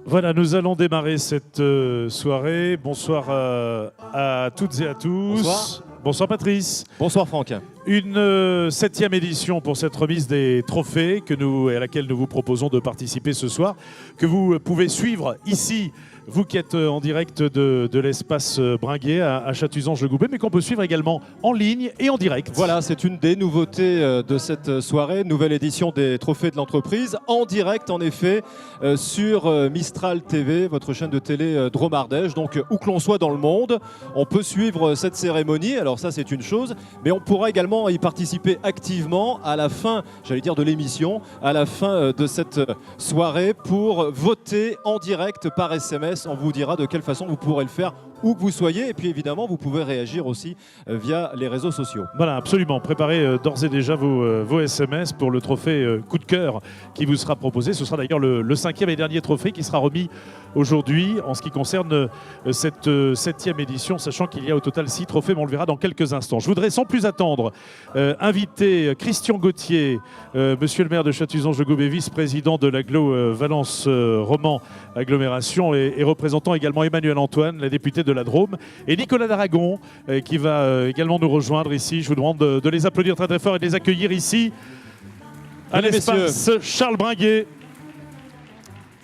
Voilà, nous allons démarrer cette soirée. Bonsoir à toutes et à tous. Bonsoir. Bonsoir Patrice. Bonsoir Franck. Une 7e édition pour cette remise des trophées à laquelle nous vous proposons de participer ce soir, que vous pouvez suivre ici, vous qui êtes en direct de l'espace Bringuet à Chatuzange-le-Goubet, mais qu'on peut suivre également en ligne et en direct. Voilà, c'est une des nouveautés de cette soirée, nouvelle édition des trophées de l'entreprise, en direct en effet, sur Mistral TV, votre chaîne de télé Drôme Ardèche. Donc où que l'on soit dans le monde, on peut suivre cette cérémonie. Alors ça c'est une chose, mais on pourra également y participer activement à la fin, j'allais dire de l'émission, à la fin de cette soirée pour voter en direct par SMS. On vous dira de quelle façon vous pourrez le faire où que vous soyez, et puis évidemment vous pouvez réagir aussi via les réseaux sociaux. Voilà, absolument. Préparez d'ores et déjà vos SMS pour le trophée coup de cœur qui vous sera proposé. Ce sera d'ailleurs le 5e et dernier trophée qui sera remis aujourd'hui en ce qui concerne cette 7e édition, sachant qu'il y a au total 6 trophées, mais on le verra dans quelques instants. Je voudrais sans plus attendre inviter Christian Gauthier, monsieur le maire de Chatuzange-le-Goubet, vice-président de l'agglo Valence Roman Agglomération, et représentant également Emmanuel Antoine, la députée de la Drôme, et Nicolas d'Aragon qui va également nous rejoindre ici. Je vous demande de les applaudir très très fort et de les accueillir ici à l'espace Charles Bringuet.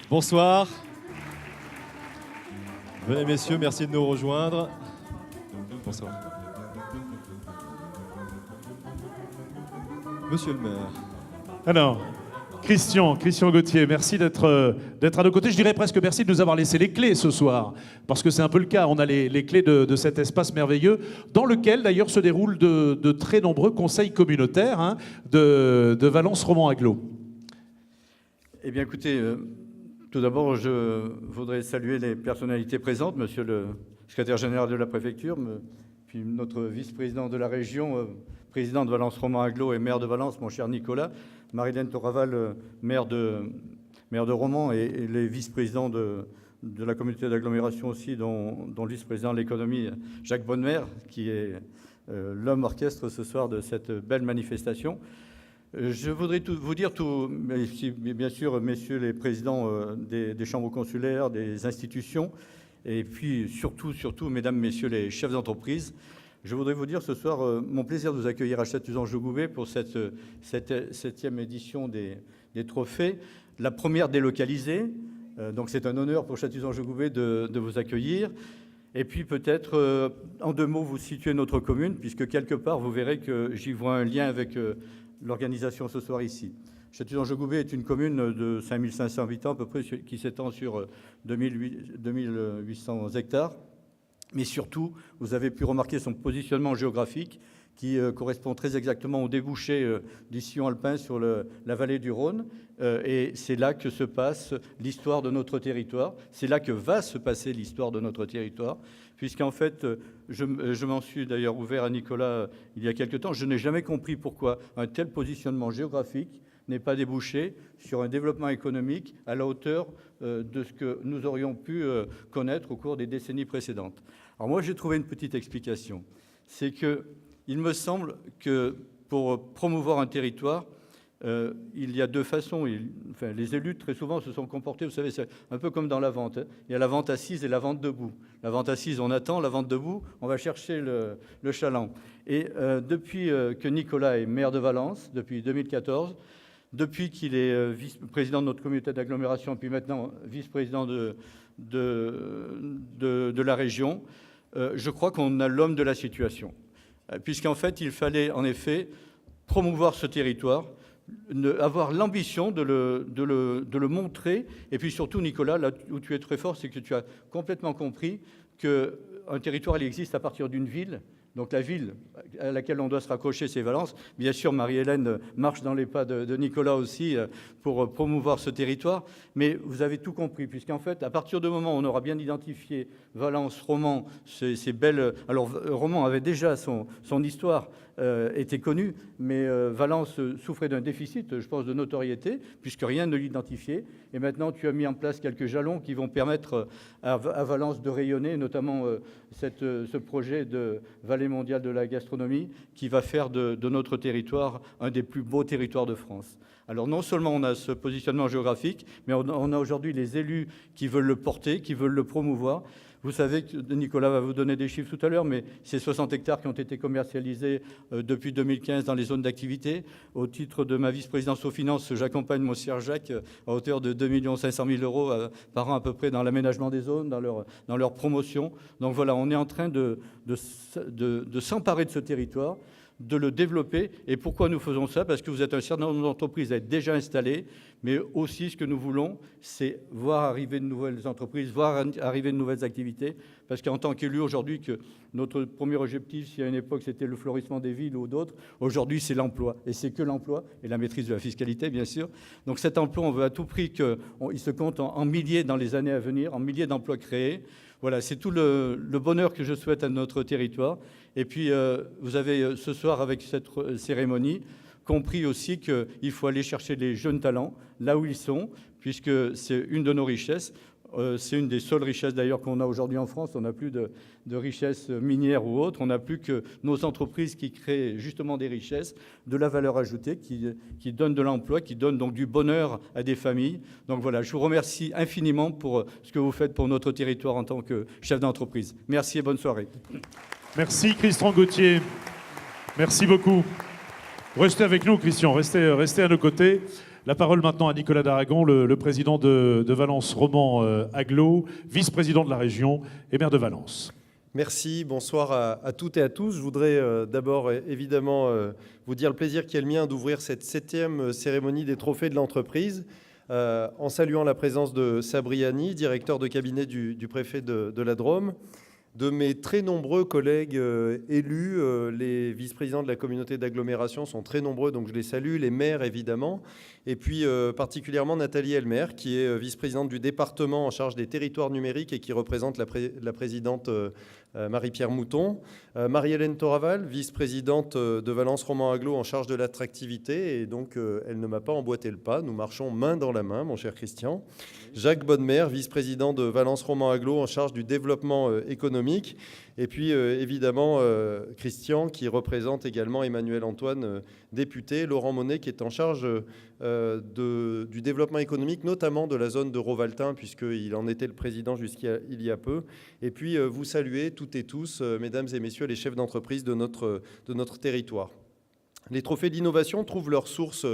Bonsoir. Venez messieurs, merci de nous rejoindre. Bonsoir. Monsieur le maire. Alors, Christian Gauthier, merci d'être à nos côtés. Je dirais presque merci de nous avoir laissé les clés ce soir, parce que c'est un peu le cas. On a les clés de cet espace merveilleux, dans lequel d'ailleurs se déroulent de très nombreux conseils communautaires de Valence Roman Agglo. Eh bien écoutez, tout d'abord je voudrais saluer les personnalités présentes, monsieur le secrétaire général de la préfecture, puis notre vice-président de la région, président de Valence Roman Agglo et maire de Valence, mon cher Nicolas, Marie-Hélène Toraval, maire de Romans, et les vice-présidents de la communauté d'agglomération aussi, dont le vice-président de l'économie, Jacques Bonnemer, qui est l'homme orchestre ce soir de cette belle manifestation. Je voudrais vous dire bien sûr, messieurs les présidents des chambres consulaires, des institutions, et puis surtout, mesdames, messieurs les chefs d'entreprise, je voudrais vous dire ce soir mon plaisir de vous accueillir à Chatuzange-le-Goubet pour cette 7e édition des trophées, la première délocalisée. Donc c'est un honneur pour Chatuzange-le-Goubet de vous accueillir. Et puis peut-être, en 2 mots, vous situer notre commune, puisque quelque part, vous verrez que j'y vois un lien avec l'organisation ce soir ici. Chatuzange-le-Goubet est une commune de 5500 habitants à peu près, qui s'étend sur 2800 hectares. Mais surtout, vous avez pu remarquer son positionnement géographique qui correspond très exactement au débouché du sillon alpin sur la vallée du Rhône. Et c'est là que se passe l'histoire de notre territoire. C'est là que va se passer l'histoire de notre territoire. Puisqu'en fait, je m'en suis d'ailleurs ouvert à Nicolas il y a quelque temps. Je n'ai jamais compris pourquoi un tel positionnement géographique n'est pas débouché sur un développement économique à la hauteur de ce que nous aurions pu connaître au cours des décennies précédentes. Alors moi, j'ai trouvé une petite explication. C'est qu'il me semble que pour promouvoir un territoire, il y a 2 façons. Les élus, très souvent, se sont comportés, vous savez, c'est un peu comme dans la vente. Il y a la vente assise et la vente debout. La vente assise, on attend. La vente debout, on va chercher le chaland. Et depuis que Nicolas est maire de Valence, depuis 2014, depuis qu'il est vice-président de notre communauté d'agglomération, puis maintenant vice-président de la région, je crois qu'on a l'homme de la situation. Puisqu'en fait, il fallait en effet promouvoir ce territoire, avoir l'ambition de le montrer. Et puis surtout, Nicolas, là où tu es très fort, c'est que tu as complètement compris qu'un territoire, il existe à partir d'une ville. Donc la ville à laquelle on doit se raccrocher, c'est Valence. Bien sûr, Marie-Hélène marche dans les pas de Nicolas aussi pour promouvoir ce territoire. Mais vous avez tout compris, puisqu'en fait, à partir du moment où on aura bien identifié Valence, Romans, ces belles... Alors, Romans avait déjà son histoire, était connue, mais Valence souffrait d'un déficit, je pense, de notoriété, puisque rien ne l'identifiait. Et maintenant, tu as mis en place quelques jalons qui vont permettre à Valence de rayonner, notamment ce projet de Vallée mondiale de la gastronomie qui va faire de notre territoire un des plus beaux territoires de France. Alors non seulement on a ce positionnement géographique, mais on a aujourd'hui les élus qui veulent le porter, qui veulent le promouvoir. Vous savez que Nicolas va vous donner des chiffres tout à l'heure, mais c'est 60 hectares qui ont été commercialisés depuis 2015 dans les zones d'activité. Au titre de ma vice-présidence aux finances, j'accompagne mon cher Jacques à hauteur de 2 500 000 euros par an à peu près dans l'aménagement des zones, dans leur promotion. Donc voilà, on est en train de s'emparer de ce territoire, de le développer. Et pourquoi nous faisons ça? Parce que vous êtes un certain nombre d'entreprises à être déjà installées, mais aussi ce que nous voulons, c'est voir arriver de nouvelles entreprises, voir arriver de nouvelles activités. Parce qu'en tant qu'élu aujourd'hui, que notre premier objectif, si à une époque c'était le florissement des villes ou d'autres, aujourd'hui c'est l'emploi. Et c'est que l'emploi et la maîtrise de la fiscalité, bien sûr. Donc cet emploi, on veut à tout prix qu'il se compte en milliers dans les années à venir, en milliers d'emplois créés. Voilà, c'est tout le bonheur que je souhaite à notre territoire. Et puis, vous avez ce soir, avec cette cérémonie, compris aussi qu'il faut aller chercher les jeunes talents là où ils sont, puisque c'est une de nos richesses. C'est une des seules richesses d'ailleurs qu'on a aujourd'hui en France. On n'a plus de richesses minières ou autres. On n'a plus que nos entreprises qui créent justement des richesses, de la valeur ajoutée, qui donnent de l'emploi, qui donnent donc du bonheur à des familles. Donc voilà, je vous remercie infiniment pour ce que vous faites pour notre territoire en tant que chef d'entreprise. Merci et bonne soirée. Merci Christian Gauthier. Merci beaucoup. Restez avec nous, Christian. Restez à nos côtés. La parole maintenant à Nicolas Daragon, le président de Valence Roman Agglo, vice-président de la région et maire de Valence. Merci, bonsoir à toutes et à tous. Je voudrais d'abord évidemment vous dire le plaisir qui est le mien d'ouvrir cette 7e cérémonie des trophées de l'entreprise en saluant la présence de Sabriani, directeur de cabinet du préfet de la Drôme, de mes très nombreux collègues élus. Les vice-présidents de la communauté d'agglomération sont très nombreux, donc je les salue, les maires évidemment, et puis particulièrement Nathalie Elmer, qui est vice-présidente du département en charge des territoires numériques et qui représente la présidente Marie-Pierre Mouton, Marie-Hélène Toraval, vice-présidente de Valence Roman Agglo en charge de l'attractivité, et donc elle ne m'a pas emboîté le pas, nous marchons main dans la main, mon cher Christian. Jacques Bonnemer, vice-président de Valence Roman Agglo en charge du développement économique, et puis évidemment Christian qui représente également Emmanuel Antoine, député, Laurent Monnet qui est en charge du développement économique, notamment de la zone de Rovaltin, puisqu'il en était le président jusqu'il y a peu. Et puis vous saluez toutes et tous, mesdames et messieurs, les chefs d'entreprise de notre territoire. Les trophées d'innovation trouvent leur source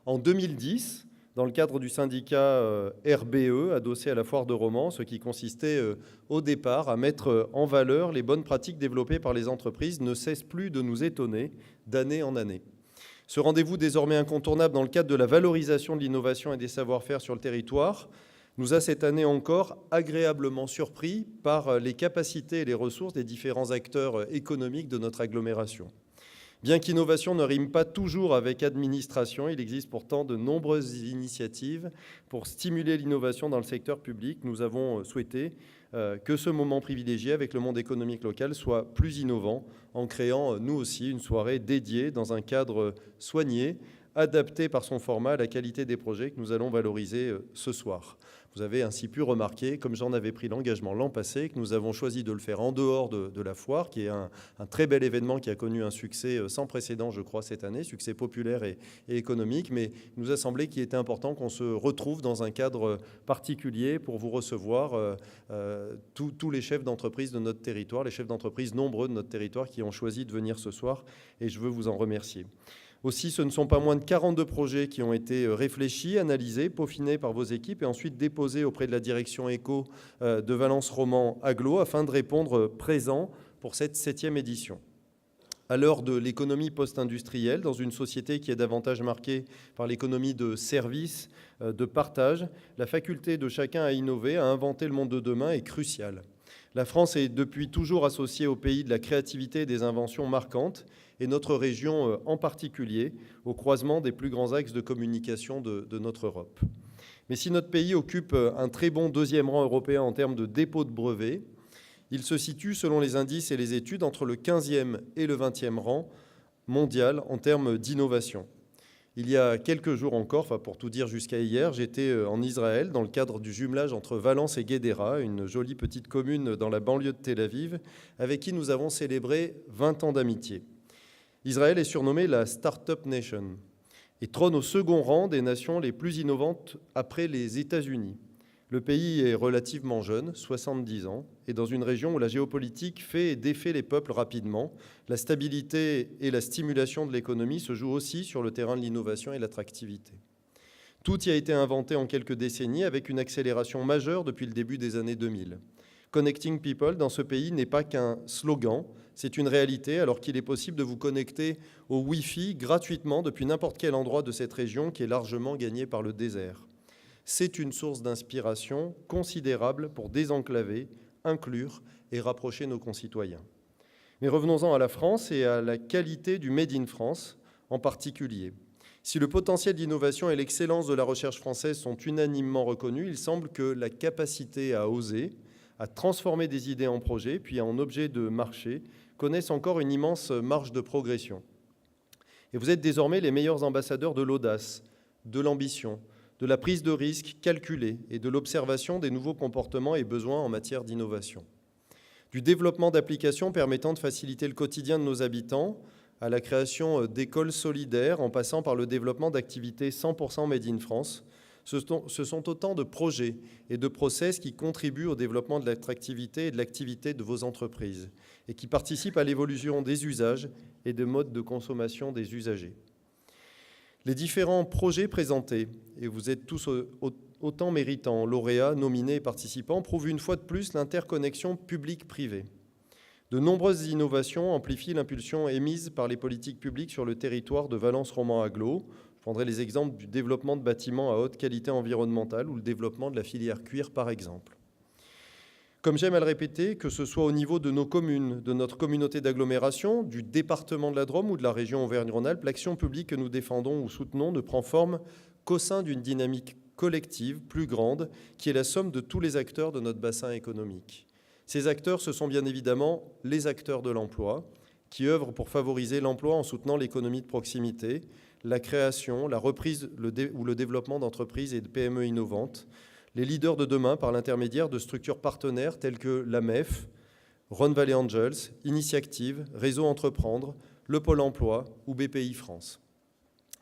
en 2010, dans le cadre du syndicat RBE, adossé à la foire de Romans, ce qui consistait au départ à mettre en valeur les bonnes pratiques développées par les entreprises, ne cesse plus de nous étonner d'année en année. Ce rendez-vous désormais incontournable dans le cadre de la valorisation de l'innovation et des savoir-faire sur le territoire nous a cette année encore agréablement surpris par les capacités et les ressources des différents acteurs économiques de notre agglomération. Bien qu'innovation ne rime pas toujours avec administration, il existe pourtant de nombreuses initiatives pour stimuler l'innovation dans le secteur public. Nous avons souhaité que ce moment privilégié avec le monde économique local soit plus innovant en créant, nous aussi, une soirée dédiée dans un cadre soigné, adapté par son format à la qualité des projets que nous allons valoriser ce soir. Vous avez ainsi pu remarquer, comme j'en avais pris l'engagement l'an passé, que nous avons choisi de le faire en dehors de la foire, qui est un très bel événement qui a connu un succès sans précédent, je crois, cette année, succès populaire et économique, mais il nous a semblé qu'il était important qu'on se retrouve dans un cadre particulier pour vous recevoir tous les chefs d'entreprise de notre territoire, les chefs d'entreprise nombreux de notre territoire qui ont choisi de venir ce soir, et je veux vous en remercier. Aussi, ce ne sont pas moins de 42 projets qui ont été réfléchis, analysés, peaufinés par vos équipes et ensuite déposés auprès de la direction éco de Valence Roman Agglo afin de répondre présent pour cette 7e édition. À l'heure de l'économie post-industrielle, dans une société qui est davantage marquée par l'économie de service, de partage, la faculté de chacun à innover, à inventer le monde de demain est cruciale. La France est depuis toujours associée au pays de la créativité et des inventions marquantes, et notre région en particulier, au croisement des plus grands axes de communication de notre Europe. Mais si notre pays occupe un très bon 2e rang européen en termes de dépôt de brevets, il se situe, selon les indices et les études, entre le 15e et le 20e rang mondial en termes d'innovation. Il y a quelques jours encore, pour tout dire jusqu'à hier, j'étais en Israël dans le cadre du jumelage entre Valence et Guédéra, une jolie petite commune dans la banlieue de Tel Aviv, avec qui nous avons célébré 20 ans d'amitié. Israël est surnommée la Startup Nation. et trône au second rang des nations les plus innovantes après les États-Unis. Le pays est relativement jeune, 70 ans, et dans une région où la géopolitique fait et défait les peuples rapidement, la stabilité et la stimulation de l'économie se jouent aussi sur le terrain de l'innovation et de l'attractivité. Tout y a été inventé en quelques décennies avec une accélération majeure depuis le début des années 2000. Connecting People dans ce pays n'est pas qu'un slogan, c'est une réalité alors qu'il est possible de vous connecter au Wi-Fi gratuitement depuis n'importe quel endroit de cette région qui est largement gagnée par le désert. C'est une source d'inspiration considérable pour désenclaver, inclure et rapprocher nos concitoyens. Mais revenons-en à la France et à la qualité du Made in France en particulier. Si le potentiel d'innovation et l'excellence de la recherche française sont unanimement reconnus, il semble que la capacité à oser, à transformer des idées en projets, puis en objets de marché, connaissent encore une immense marge de progression. Et vous êtes désormais les meilleurs ambassadeurs de l'audace, de l'ambition, de la prise de risque calculée et de l'observation des nouveaux comportements et besoins en matière d'innovation. Du développement d'applications permettant de faciliter le quotidien de nos habitants, à la création d'écoles solidaires, en passant par le développement d'activités 100% Made in France, ce sont autant de projets et de process qui contribuent au développement de l'attractivité et de l'activité de vos entreprises et qui participent à l'évolution des usages et des modes de consommation des usagers. Les différents projets présentés, et vous êtes tous autant méritants, lauréats, nominés et participants, prouvent une fois de plus l'interconnexion publique-privée. De nombreuses innovations amplifient l'impulsion émise par les politiques publiques sur le territoire de Valence-Roman-Aglo. Je prendrai les exemples du développement de bâtiments à haute qualité environnementale ou le développement de la filière cuir, par exemple. Comme j'aime à le répéter, que ce soit au niveau de nos communes, de notre communauté d'agglomération, du département de la Drôme ou de la région Auvergne-Rhône-Alpes, l'action publique que nous défendons ou soutenons ne prend forme qu'au sein d'une dynamique collective plus grande qui est la somme de tous les acteurs de notre bassin économique. Ces acteurs, ce sont bien évidemment les acteurs de l'emploi qui œuvrent pour favoriser l'emploi en soutenant l'économie de proximité, la création, la reprise ou le développement d'entreprises et de PME innovantes, les leaders de demain par l'intermédiaire de structures partenaires telles que l'AMEF, Rhône Valley Angels, Initiactive, Réseau Entreprendre, le Pôle emploi ou BPI France.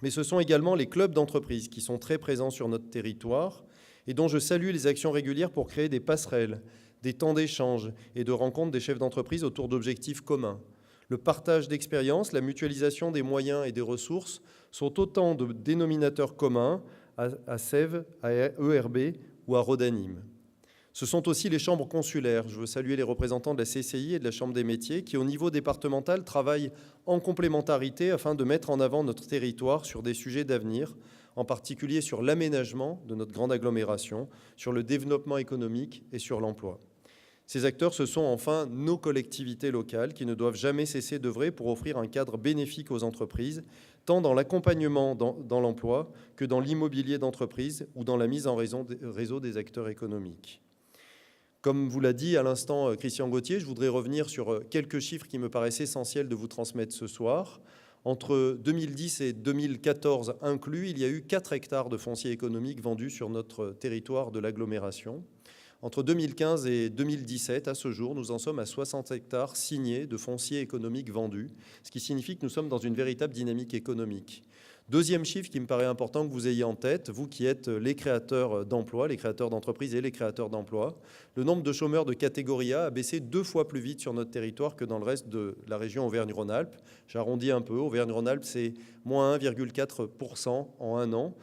Mais ce sont également les clubs d'entreprises qui sont très présents sur notre territoire et dont je salue les actions régulières pour créer des passerelles, des temps d'échange et de rencontres des chefs d'entreprise autour d'objectifs communs. Le partage d'expériences, la mutualisation des moyens et des ressources sont autant de dénominateurs communs à Sèvres, à ERB ou à Rhodanime. Ce sont aussi les chambres consulaires. Je veux saluer les représentants de la CCI et de la Chambre des métiers qui, au niveau départemental, travaillent en complémentarité afin de mettre en avant notre territoire sur des sujets d'avenir, en particulier sur l'aménagement de notre grande agglomération, sur le développement économique et sur l'emploi. Ces acteurs, ce sont enfin nos collectivités locales qui ne doivent jamais cesser d'œuvrer pour offrir un cadre bénéfique aux entreprises, tant dans l'accompagnement dans l'emploi que dans l'immobilier d'entreprise ou dans la mise en réseau des acteurs économiques. Comme vous l'a dit à l'instant Christian Gauthier, je voudrais revenir sur quelques chiffres qui me paraissent essentiels de vous transmettre ce soir. Entre 2010 et 2014 inclus, il y a eu 4 hectares de foncier économique vendus sur notre territoire de l'agglomération. Entre 2015 et 2017, à ce jour, nous en sommes à 60 hectares signés de foncier économique vendus, ce qui signifie que nous sommes dans une véritable dynamique économique. Deuxième chiffre qui me paraît important que vous ayez en tête, vous qui êtes les créateurs d'emplois, les créateurs d'entreprises et les créateurs d'emplois, le nombre de chômeurs de catégorie A baissé 2 fois plus vite sur notre territoire que dans le reste de la région Auvergne-Rhône-Alpes. J'arrondis un peu, Auvergne-Rhône-Alpes c'est moins 1,4% en un an.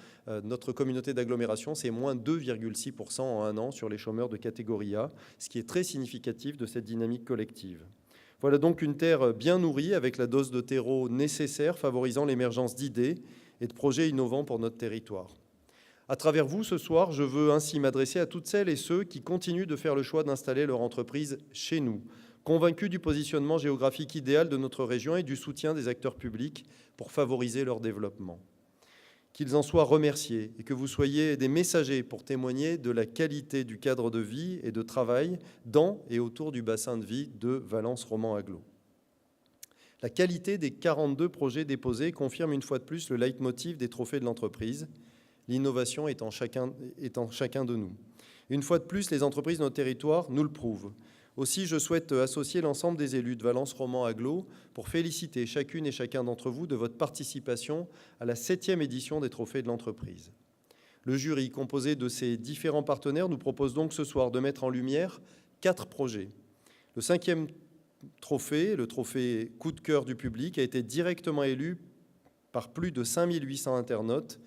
Notre communauté d'agglomération c'est moins 2,6% en un an sur les chômeurs de catégorie A, ce qui est très significatif de cette dynamique collective. Voilà donc une terre bien nourrie avec la dose de terreau nécessaire favorisant l'émergence d'idées et de projets innovants pour notre territoire. À travers vous, ce soir, je veux ainsi m'adresser à toutes celles et ceux qui continuent de faire le choix d'installer leur entreprise chez nous, convaincus du positionnement géographique idéal de notre région et du soutien des acteurs publics pour favoriser leur développement. Qu'ils en soient remerciés et que vous soyez des messagers pour témoigner de la qualité du cadre de vie et de travail dans et autour du bassin de vie de Valence-Roman-Aglo. La qualité des 42 projets déposés confirme une fois de plus le leitmotiv des trophées de l'entreprise, l'innovation est en chacun de nous. Une fois de plus, les entreprises de notre territoire nous le prouvent. Aussi, je souhaite associer l'ensemble des élus de Valence Romand Agglo pour féliciter chacune et chacun d'entre vous de votre participation à la 7e édition des Trophées de l'entreprise. Le jury, composé de ces différents partenaires, nous propose donc ce soir de mettre en lumière 4 projets. Le 5e trophée, le trophée coup de cœur du public, a été directement élu par plus de 5800 internautes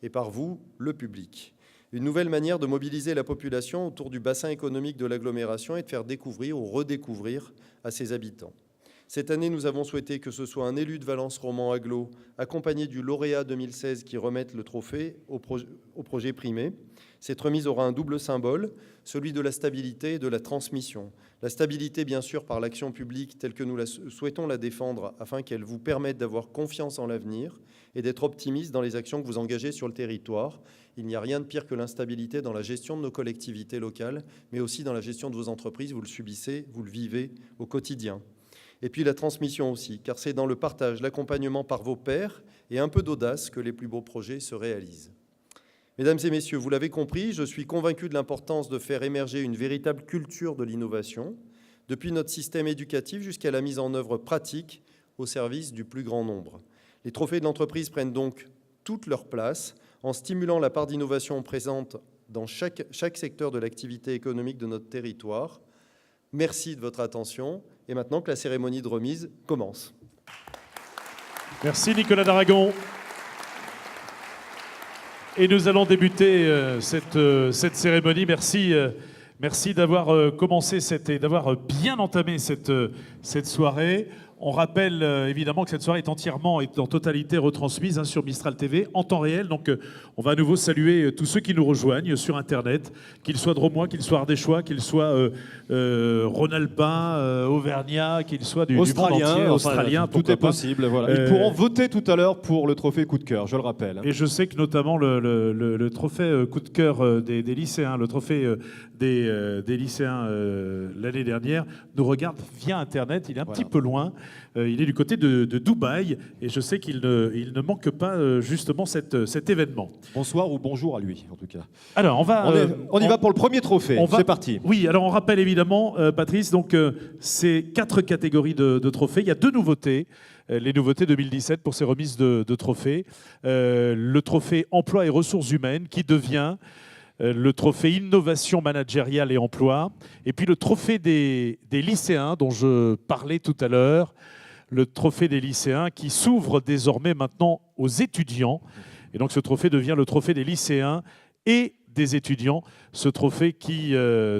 et par vous, le public. Une nouvelle manière de mobiliser la population autour du bassin économique de l'agglomération et de faire découvrir ou redécouvrir à ses habitants. Cette année, nous avons souhaité que ce soit un élu de Valence Romand Agglo, accompagné du lauréat 2016, qui remette le trophée au projet primé. Cette remise aura un double symbole, celui de la stabilité et de la transmission. La stabilité, bien sûr, par l'action publique telle que nous souhaitons la défendre, afin qu'elle vous permette d'avoir confiance en l'avenir et d'être optimiste dans les actions que vous engagez sur le territoire. Il n'y a rien de pire que l'instabilité dans la gestion de nos collectivités locales, mais aussi dans la gestion de vos entreprises. Vous le subissez, vous le vivez au quotidien. Et puis la transmission aussi, car c'est dans le partage, l'accompagnement par vos pairs et un peu d'audace que les plus beaux projets se réalisent. Mesdames et messieurs, vous l'avez compris, je suis convaincu de l'importance de faire émerger une véritable culture de l'innovation, depuis notre système éducatif jusqu'à la mise en œuvre pratique au service du plus grand nombre. Les trophées de l'entreprise prennent donc toute leur place en stimulant la part d'innovation présente dans chaque secteur de l'activité économique de notre territoire. Merci de votre attention. Et maintenant que la cérémonie de remise commence. Merci Nicolas Daragon. Et nous allons débuter cette cérémonie. Merci d'avoir commencé et d'avoir bien entamé cette soirée. On rappelle évidemment que cette soirée est entièrement et en totalité retransmise sur Mistral TV en temps réel. Donc on va à nouveau saluer tous ceux qui nous rejoignent sur Internet, qu'ils soient drômois, qu'ils soient ardéchois, qu'ils soient rhône-alpins, auvergnats, qu'ils soient du monde entier, australiens. Tout est possible. Voilà. Ils pourront voter tout à l'heure pour le trophée coup de cœur, je le rappelle. Et je sais que notamment le trophée coup de cœur des lycéens, le trophée des lycéens l'année dernière, nous regarde via Internet. Il est un petit peu loin. Il est du côté de Dubaï et je sais qu'il ne manque pas justement cet événement. Bonsoir ou bonjour à lui en tout cas. Alors on y va pour le premier trophée. C'est parti. Oui, alors on rappelle évidemment, Patrice, donc c'est 4 catégories de trophées. Il y a 2 nouveautés. Les nouveautés 2017 pour ces remises de trophées. Le trophée emploi et ressources humaines qui devient le trophée innovation managériale et emploi, et puis le trophée des lycéens dont je parlais tout à l'heure, le trophée des lycéens qui s'ouvre désormais maintenant aux étudiants. Et donc ce trophée devient le trophée des lycéens et des étudiants, ce trophée qui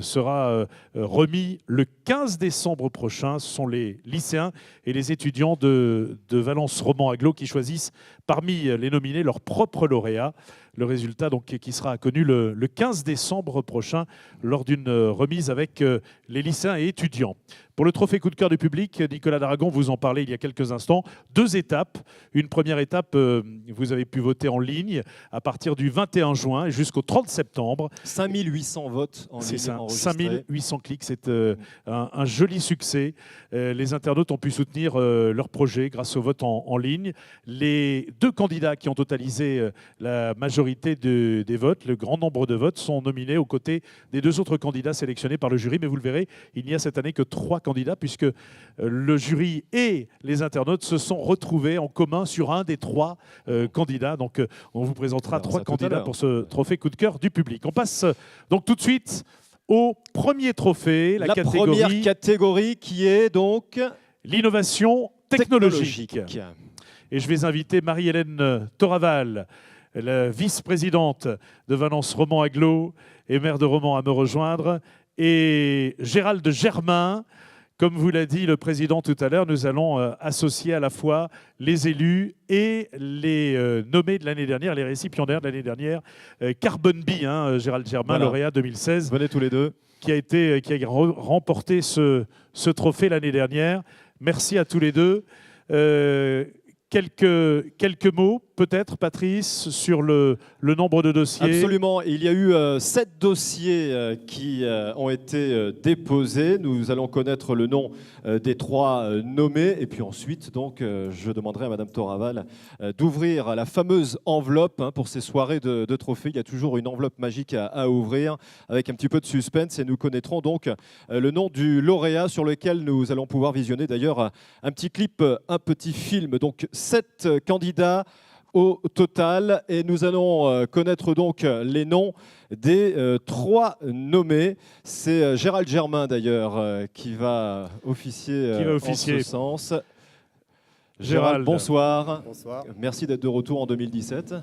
sera remis le 15 décembre prochain. Ce sont les lycéens et les étudiants de Valence Romand Agglo qui choisissent parmi les nominés leur propre lauréat. Le résultat donc, qui sera connu le 15 décembre prochain lors d'une remise avec les lycéens et étudiants. Pour le trophée coup de cœur du public, Nicolas Daragon vous en parlait il y a quelques instants. 2 étapes. Une première étape, vous avez pu voter en ligne à partir du 21 juin jusqu'au 30 septembre. 5800 votes en ligne. C'est ça, enregistrés. 5800 clics. C'est un joli succès. Les internautes ont pu soutenir leur projet grâce au vote en ligne. Les 2 candidats qui ont totalisé la majorité des votes, le grand nombre de votes, sont nominés aux côtés des 2 autres candidats sélectionnés par le jury. Mais vous le verrez, il n'y a cette année que 3 candidats puisque le jury et les internautes se sont retrouvés en commun sur un des 3 candidats. Donc on vous présentera 3 candidats pour ce trophée coup de cœur du public. On passe donc tout de suite au premier trophée, la première catégorie qui est donc l'innovation technologique. Et je vais inviter Marie-Hélène Toraval, la vice-présidente de Valence Romand Agglo et maire de Romand, à me rejoindre. Et Gérald Germain, comme vous l'a dit le président tout à l'heure, nous allons associer à la fois les élus et les nommés de l'année dernière, les récipiendaires de l'année dernière. Carbon Bee, Gérald Germain, voilà. Lauréat 2016. Venez tous les deux. Qui a remporté ce trophée l'année dernière. Merci à tous les deux. Quelques mots peut-être, Patrice, sur le nombre de dossiers? Absolument. Il y a eu 7 dossiers qui ont été déposés. Nous allons connaître le nom des 3 nommés. Et puis ensuite, donc, je demanderai à Madame Toraval d'ouvrir la fameuse enveloppe pour ces soirées de trophées. Il y a toujours une enveloppe magique à ouvrir avec un petit peu de suspense. Et nous connaîtrons donc le nom du lauréat sur lequel nous allons pouvoir visionner d'ailleurs un petit clip, un petit film. Donc 7 candidats au total, et nous allons connaître donc les noms des 3 nommés. C'est Gérald Germain d'ailleurs qui va officier, en ce sens. Gérald, bonsoir. Bonsoir. Merci d'être de retour en 2017,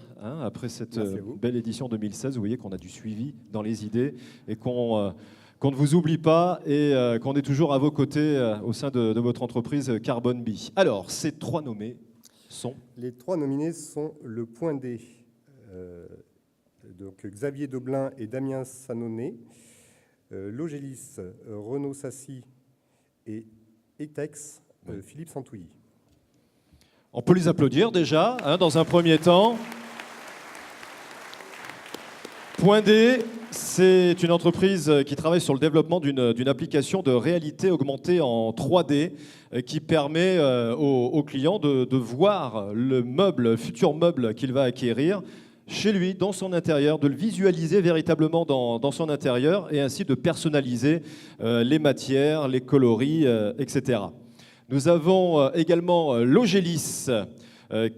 après cette belle édition 2016. Vous voyez qu'on a du suivi dans les idées et qu'on ne vous oublie pas et qu'on est toujours à vos côtés au sein de votre entreprise Carbone Bee. Alors, ces 3 nommés sont... Les 3 nominés sont le Point D, donc Xavier Doblin et Damien Sanonnet, Logélis, Renaud Sassy et Etex, Philippe Santouilly. On peut les applaudir déjà, dans un premier temps. Point D, c'est une entreprise qui travaille sur le développement d'une application de réalité augmentée en 3D qui permet aux clients de voir le futur meuble qu'il va acquérir chez lui, dans son intérieur, de le visualiser véritablement dans son intérieur et ainsi de personnaliser les matières, les coloris, etc. Nous avons également Logélis,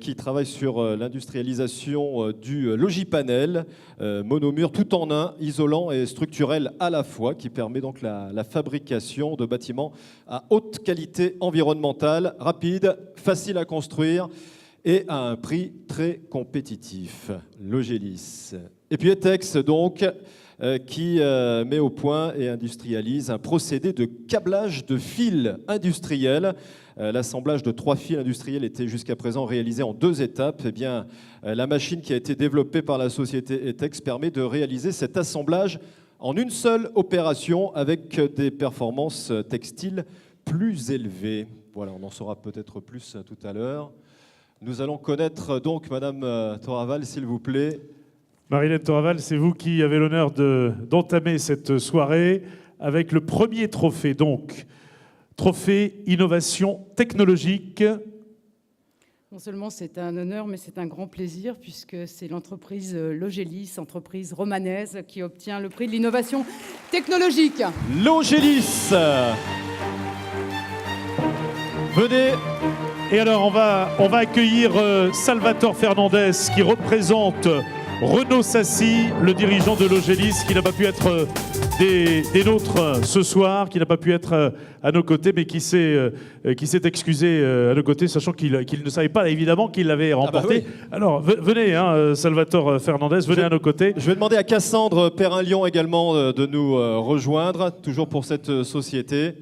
qui travaille sur l'industrialisation du Logipanel, monomure tout en un, isolant et structurel à la fois, qui permet donc la fabrication de bâtiments à haute qualité environnementale, rapide, facile à construire et à un prix très compétitif. Logélis. Et puis Etex, donc, qui met au point et industrialise un procédé de câblage de fils industriels. L'assemblage de 3 fils industriels était jusqu'à présent réalisé en 2 étapes. Eh bien, la machine qui a été développée par la société Etex permet de réaliser cet assemblage en une seule opération avec des performances textiles plus élevées. Voilà, on en saura peut-être plus tout à l'heure. Nous allons connaître donc Madame Toraval, s'il vous plaît. Marilène Toraval, c'est vous qui avez l'honneur d'entamer cette soirée avec le premier trophée, donc trophée innovation technologique. Non seulement c'est un honneur, mais c'est un grand plaisir puisque c'est l'entreprise Logélis, entreprise romanaise, qui obtient le prix de l'innovation technologique. Logélis. Venez. Et alors, on va accueillir Salvatore Fernandez qui représente Renaud Sassy, le dirigeant de Logélis, qui n'a pas pu être des nôtres ce soir, qui n'a pas pu être à nos côtés, mais qui s'est excusé à nos côtés, sachant qu'il ne savait pas évidemment qu'il l'avait remporté. Oui. Alors, venez, Salvatore Fernandez, venez à nos côtés. Je vais demander à Cassandre Perrin-Lyon également de nous rejoindre, toujours pour cette société.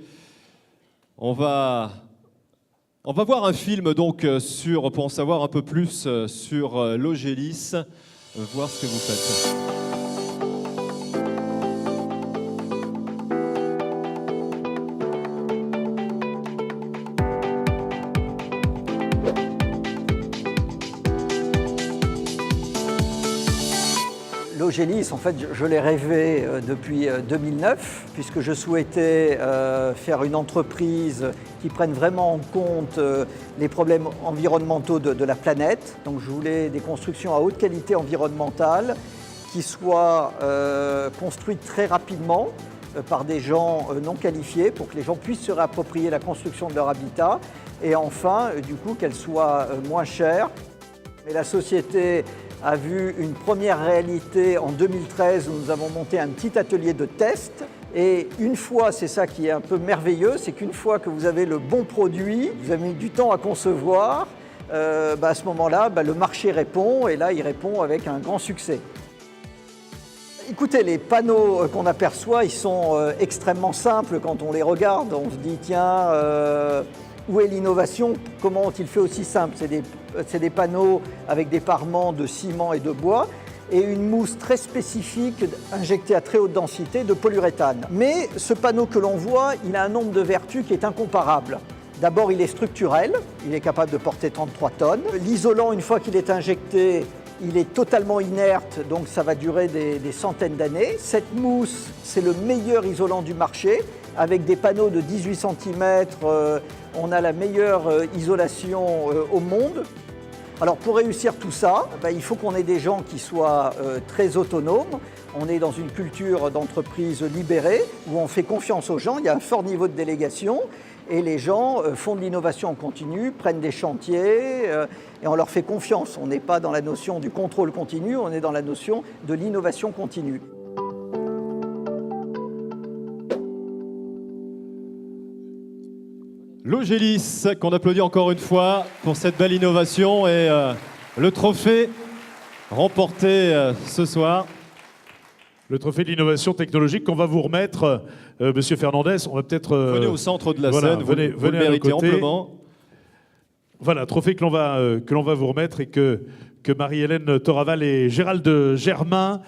On va voir un film donc pour en savoir un peu plus sur Logélis. Voir ce que vous faites. Logélis, en fait, je l'ai rêvé depuis 2009, puisque je souhaitais faire une entreprise qui prenne vraiment en compte les problèmes environnementaux de la planète. Donc je voulais des constructions à haute qualité environnementale qui soient construites très rapidement par des gens non qualifiés pour que les gens puissent se réapproprier la construction de leur habitat et enfin, du coup, qu'elles soient moins chères. Et la société a vu une première réalité en 2013 où nous avons monté un petit atelier de test. Et une fois, c'est ça qui est un peu merveilleux, c'est qu'une fois que vous avez le bon produit, vous avez mis du temps à concevoir, à ce moment-là, le marché répond et là, il répond avec un grand succès. Écoutez, les panneaux qu'on aperçoit, ils sont extrêmement simples quand on les regarde. On se dit, tiens, où est l'innovation? Comment ont-ils fait aussi simple? C'est des panneaux avec des parements de ciment et de bois et une mousse très spécifique injectée à très haute densité de polyuréthane. Mais ce panneau que l'on voit, il a un nombre de vertus qui est incomparable. D'abord, il est structurel, il est capable de porter 33 tonnes. L'isolant, une fois qu'il est injecté, il est totalement inerte, donc ça va durer des centaines d'années. Cette mousse, c'est le meilleur isolant du marché. Avec des panneaux de 18 cm, on a la meilleure isolation au monde. Alors pour réussir tout ça, il faut qu'on ait des gens qui soient très autonomes. On est dans une culture d'entreprise libérée où on fait confiance aux gens, il y a un fort niveau de délégation et les gens font de l'innovation en continu, prennent des chantiers et on leur fait confiance. On n'est pas dans la notion du contrôle continu, on est dans la notion de l'innovation continue. L'Ogélis, qu'on applaudit encore une fois pour cette belle innovation et le trophée remporté ce soir. Le trophée de l'innovation technologique qu'on va vous remettre, Monsieur Fernandez. On va peut-être... Venez au centre de la voilà, scène, venez vous le à nos méritez côtés. amplement. Voilà, trophée que l'on va vous remettre et que Marie-Hélène Toraval et Gérald Germain,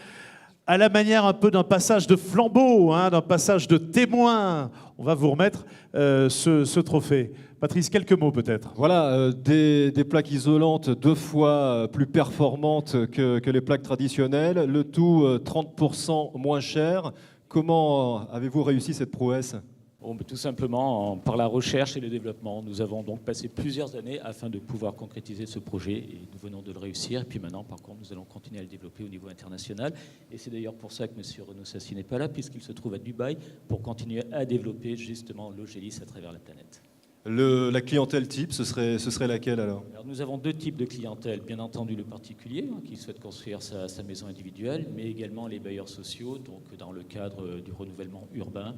à la manière un peu d'un passage de flambeau, d'un passage de témoin, on va vous remettre ce trophée. Patrice, quelques mots peut-être. Voilà, des plaques isolantes 2 fois plus performantes que les plaques traditionnelles, le tout 30% moins cher. Comment avez-vous réussi cette prouesse ? Tout simplement par la recherche et le développement. Nous avons donc passé plusieurs années afin de pouvoir concrétiser ce projet et nous venons de le réussir. Et puis maintenant, par contre, nous allons continuer à le développer au niveau international. Et c'est d'ailleurs pour ça que M. Renaud-Sassi n'est pas là, puisqu'il se trouve à Dubaï pour continuer à développer justement l'Ogélis à travers la planète. La clientèle type, ce serait laquelle alors ? Alors, nous avons 2 types de clientèle. Bien entendu, le particulier qui souhaite construire sa maison individuelle, mais également les bailleurs sociaux, donc dans le cadre du renouvellement urbain,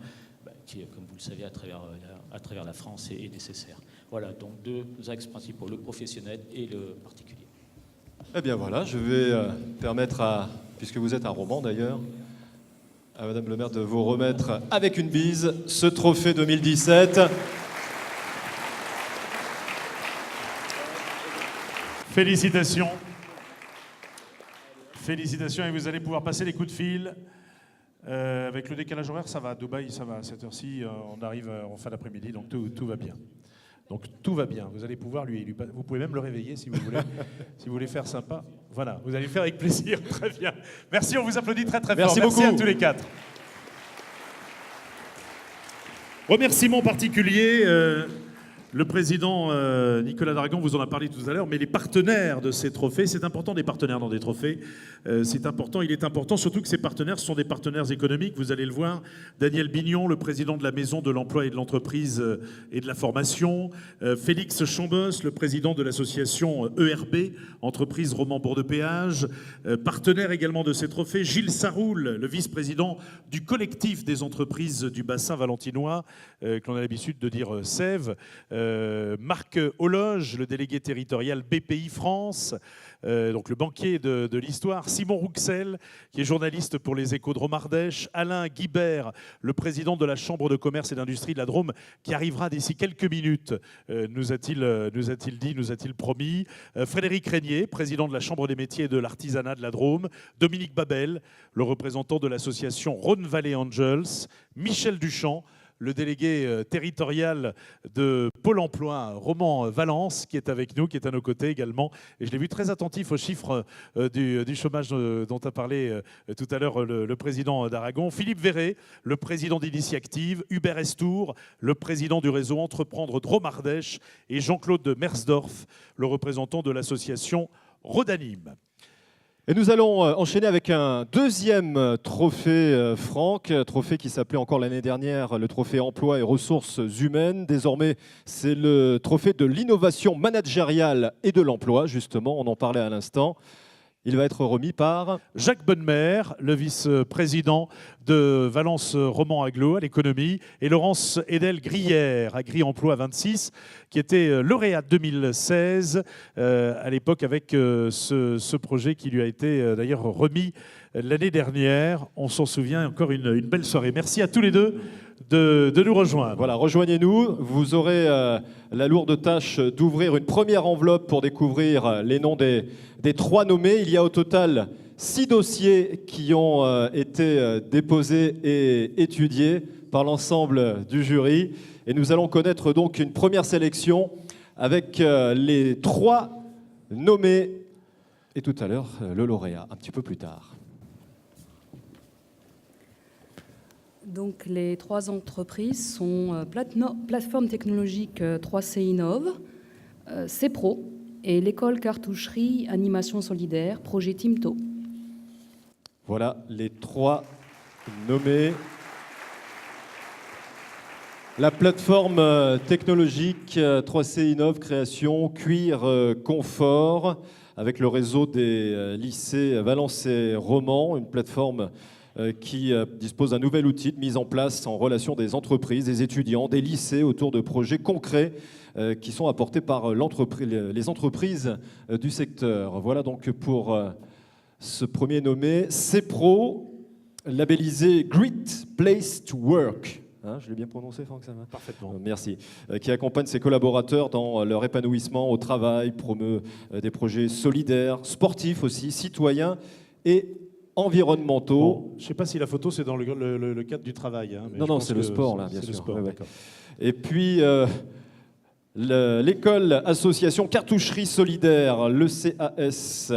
qui, comme vous le savez, à travers la France est nécessaire. Voilà, donc 2 axes principaux, le professionnel et le particulier. Eh bien voilà, je vais permettre puisque vous êtes un roman d'ailleurs, à Madame le maire de vous remettre avec une bise ce trophée 2017. Félicitations. Félicitations et vous allez pouvoir passer les coups de fil. Avec le décalage horaire, ça va. À Dubaï, ça va. À cette heure-ci, on arrive en fin d'après-midi, donc tout va bien. Donc tout va bien. Vous allez pouvoir vous pouvez même le réveiller si vous voulez, si vous voulez faire sympa. Voilà, vous allez le faire avec plaisir. Très bien. Merci, on vous applaudit très très fort. Merci beaucoup. Merci à tous les 4. Remerciement particulier. Le président Nicolas Daragon vous en a parlé tout à l'heure, mais les partenaires de ces trophées, c'est important des partenaires dans des trophées, c'est important, il est important surtout que ces partenaires sont des partenaires économiques, vous allez le voir, Daniel Bignon, le président de la Maison de l'Emploi et de l'Entreprise et de la Formation, Félix Chambos, le président de l'association ERB, Entreprise Roman Bourg de Péage, partenaire également de ces trophées, Gilles Saroul, le vice-président du collectif des entreprises du bassin valentinois, que l'on a l'habitude de dire SEV, Marc Hologe, le délégué territorial BPI France, donc le banquier de l'histoire, Simon Rouxel, qui est journaliste pour les Échos de Romardèche, Alain Guibert, le président de la Chambre de commerce et d'industrie de la Drôme, qui arrivera d'ici quelques minutes, nous a-t-il promis, Frédéric Régnier, président de la Chambre des métiers et de l'artisanat de la Drôme, Dominique Babel, le représentant de l'association Rhône Valley Angels, Michel Duchamp, le délégué territorial de Pôle emploi, Roman Valence, qui est avec nous, qui est à nos côtés également. Et je l'ai vu très attentif aux chiffres du chômage dont a parlé tout à l'heure le président d'Aragon. Philippe Verret, le président d'Initiactive, Hubert Estour, le président du réseau Entreprendre Dromardèche, et Jean-Claude Mersdorf, le représentant de l'association Rodanim. Et nous allons enchaîner avec un deuxième trophée Franck, trophée qui s'appelait encore l'année dernière le trophée emploi et ressources humaines. Désormais, c'est le trophée de l'innovation managériale et de l'emploi, justement, on en parlait à l'instant. Il va être remis par Jacques Bonnemer, le vice-président de Valence Roman Aglo à l'économie, et Laurence Edel Grière à Gris Emploi 26, qui était lauréate 2016 à l'époque avec ce projet qui lui a été d'ailleurs remis l'année dernière. On s'en souvient, encore une belle soirée. Merci à tous les deux de nous rejoindre. Voilà, rejoignez-nous. Vous aurez la lourde tâche d'ouvrir une première enveloppe pour découvrir les noms des 3 nommés. Il y a au total 6 dossiers qui ont été déposés et étudiés par l'ensemble du jury. Et nous allons connaître donc une première sélection avec les 3 nommés. Et tout à l'heure, le lauréat, un petit peu plus tard. Donc, les 3 entreprises sont Plateforme technologique 3C Innov, CEPRO et l'école cartoucherie animation solidaire, projet Timto. Voilà les 3 nommés. La plateforme technologique 3C Innov, création, cuir, confort, avec le réseau des lycées Valence et Romans, une plateforme qui dispose d'un nouvel outil de mise en place en relation des entreprises, des étudiants, des lycées autour de projets concrets qui sont apportés par les entreprises du secteur. Voilà donc pour ce premier nommé, CEPRO, labellisé Great Place to Work. Hein, je l'ai bien prononcé, Franck, ça va ? Parfaitement. Merci. Qui accompagne ses collaborateurs dans leur épanouissement au travail, promeut des projets solidaires, sportifs aussi, citoyens et environnementaux. Bon, je ne sais pas si la photo, c'est dans le cadre du travail. Hein, mais non, c'est le sport, là, bien sûr. C'est le sport, ouais, ouais. d'accord. Et puis, l'école association cartoucherie solidaire, l'ECAS,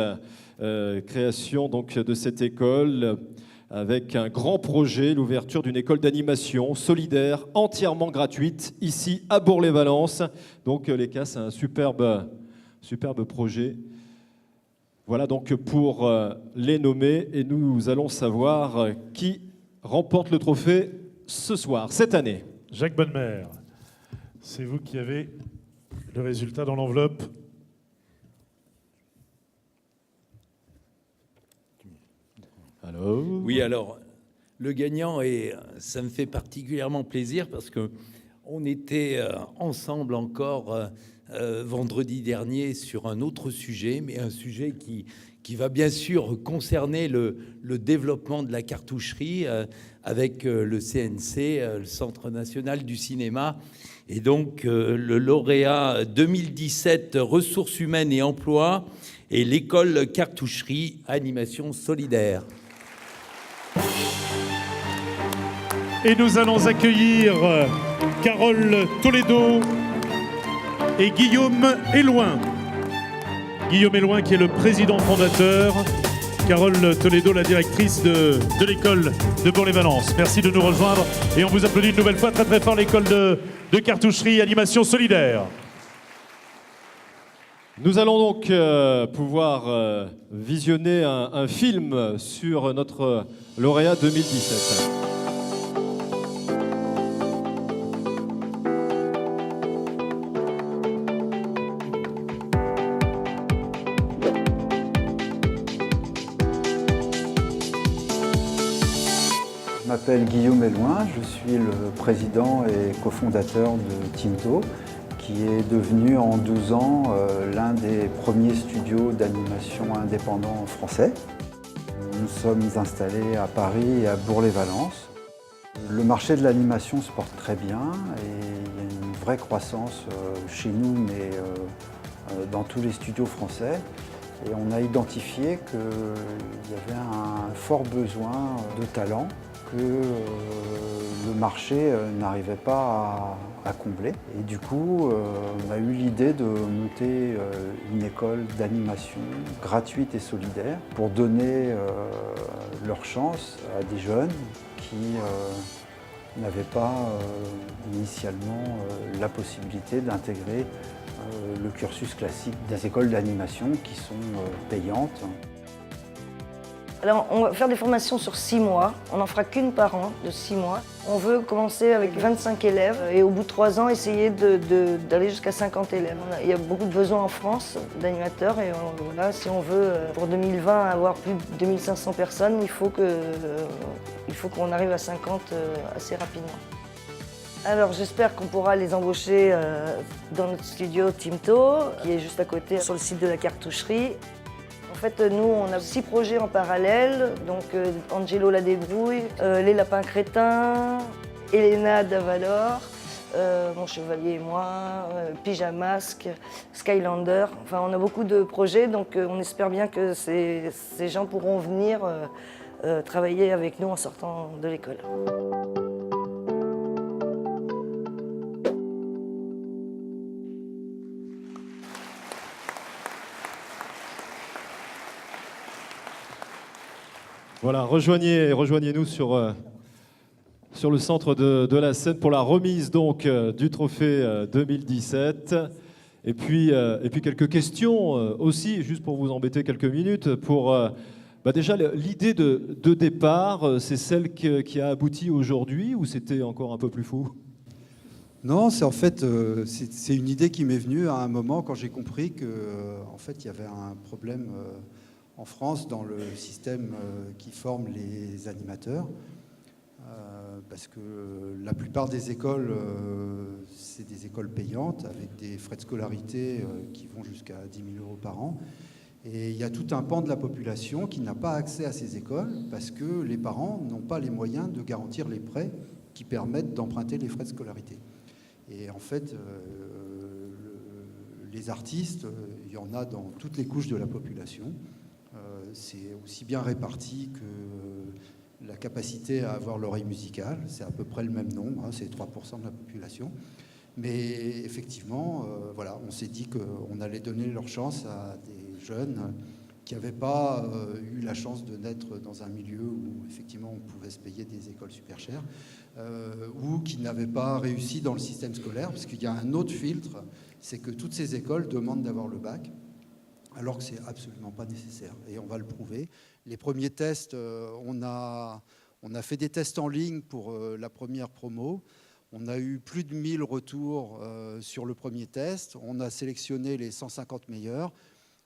création donc de cette école avec un grand projet, l'ouverture d'une école d'animation solidaire, entièrement gratuite, ici à Bourg-les-Valences. Donc l'ECAS, c'est un superbe projet. Voilà donc pour les nommer, et nous allons savoir qui remporte le trophée ce soir, cette année. Jacques Bonnemère, c'est vous qui avez le résultat dans l'enveloppe. Alors. Oui, alors, le gagnant, et ça me fait particulièrement plaisir parce qu'on était ensemble encore vendredi dernier sur un autre sujet, mais un sujet qui va bien sûr concerner le développement de la cartoucherie avec le CNC, le Centre national du cinéma. Et donc, le lauréat 2017 Ressources humaines et emploi et l'école cartoucherie animation solidaire. Et nous allons accueillir Carole Toledo et Guillaume Éloin. Guillaume Éloin qui est le président fondateur, Carole Toledo la directrice de l'école de Bourg-les-Valences. Merci de nous rejoindre et on vous applaudit une nouvelle fois très très fort l'école de cartoucherie animation solidaire. Nous allons donc pouvoir visionner un film sur notre lauréat 2017. Je m'appelle Guillaume Éloin, je suis le président et cofondateur de Timto, qui est devenu en 12 ans l'un des premiers studios d'animation indépendants français. Nous sommes installés à Paris et à Bourg-les-Valences. Le marché de l'animation se porte très bien et il y a une vraie croissance chez nous, mais dans tous les studios français. Et on a identifié qu'il y avait un fort besoin de talent que le marché n'arrivait pas à combler. Et du coup, on a eu l'idée de monter une école d'animation gratuite et solidaire pour donner leur chance à des jeunes qui n'avaient pas initialement la possibilité d'intégrer le cursus classique des écoles d'animation qui sont payantes. Alors, on va faire des formations sur 6 mois. On n'en fera qu'une par an, de 6 mois. On veut commencer avec 25 élèves et au bout de 3 ans, essayer d'aller jusqu'à 50 élèves. Il y a beaucoup de besoins en France d'animateurs et voilà, si on veut, pour 2020, avoir plus de 2500 personnes, il faut qu'on arrive à 50 assez rapidement. Alors, j'espère qu'on pourra les embaucher dans notre studio Timto, qui est juste à côté, sur le site de la cartoucherie. En fait, nous, on a 6 projets en parallèle, donc Angelo la débrouille, les lapins crétins, Elena d'Avalor, Mon Chevalier et moi, Pyjamasque, Skylander. Enfin, on a beaucoup de projets, donc on espère bien que ces gens pourront venir travailler avec nous en sortant de l'école. Voilà, rejoignez-nous sur le centre de la scène pour la remise donc du trophée 2017. Et puis quelques questions aussi, juste pour vous embêter quelques minutes. Déjà, l'idée de départ, c'est celle qui a abouti aujourd'hui ou c'était encore un peu plus fou? Non, c'est en fait c'est une idée qui m'est venue à un moment quand j'ai compris que en fait il y avait un problème en France dans le système qui forme les animateurs, parce que la plupart des écoles, c'est des écoles payantes avec des frais de scolarité qui vont jusqu'à 10 000 € par an. Et il y a tout un pan de la population qui n'a pas accès à ces écoles parce que les parents n'ont pas les moyens de garantir les prêts qui permettent d'emprunter les frais de scolarité. Et en fait, les artistes, il y en a dans toutes les couches de la population. C'est aussi bien réparti que la capacité à avoir l'oreille musicale. C'est à peu près le même nombre, hein, c'est 3% de la population. Mais effectivement, voilà, on s'est dit qu'on allait donner leur chance à des jeunes qui n'avaient pas eu la chance de naître dans un milieu où effectivement on pouvait se payer des écoles super chères, ou qui n'avaient pas réussi dans le système scolaire, parce qu'il y a un autre filtre, c'est que toutes ces écoles demandent d'avoir le bac, alors que c'est absolument pas nécessaire. Et on va le prouver. Les premiers tests, on a fait des tests en ligne pour la première promo. On a eu plus de 1000 retours sur le premier test. On a sélectionné les 150 meilleurs.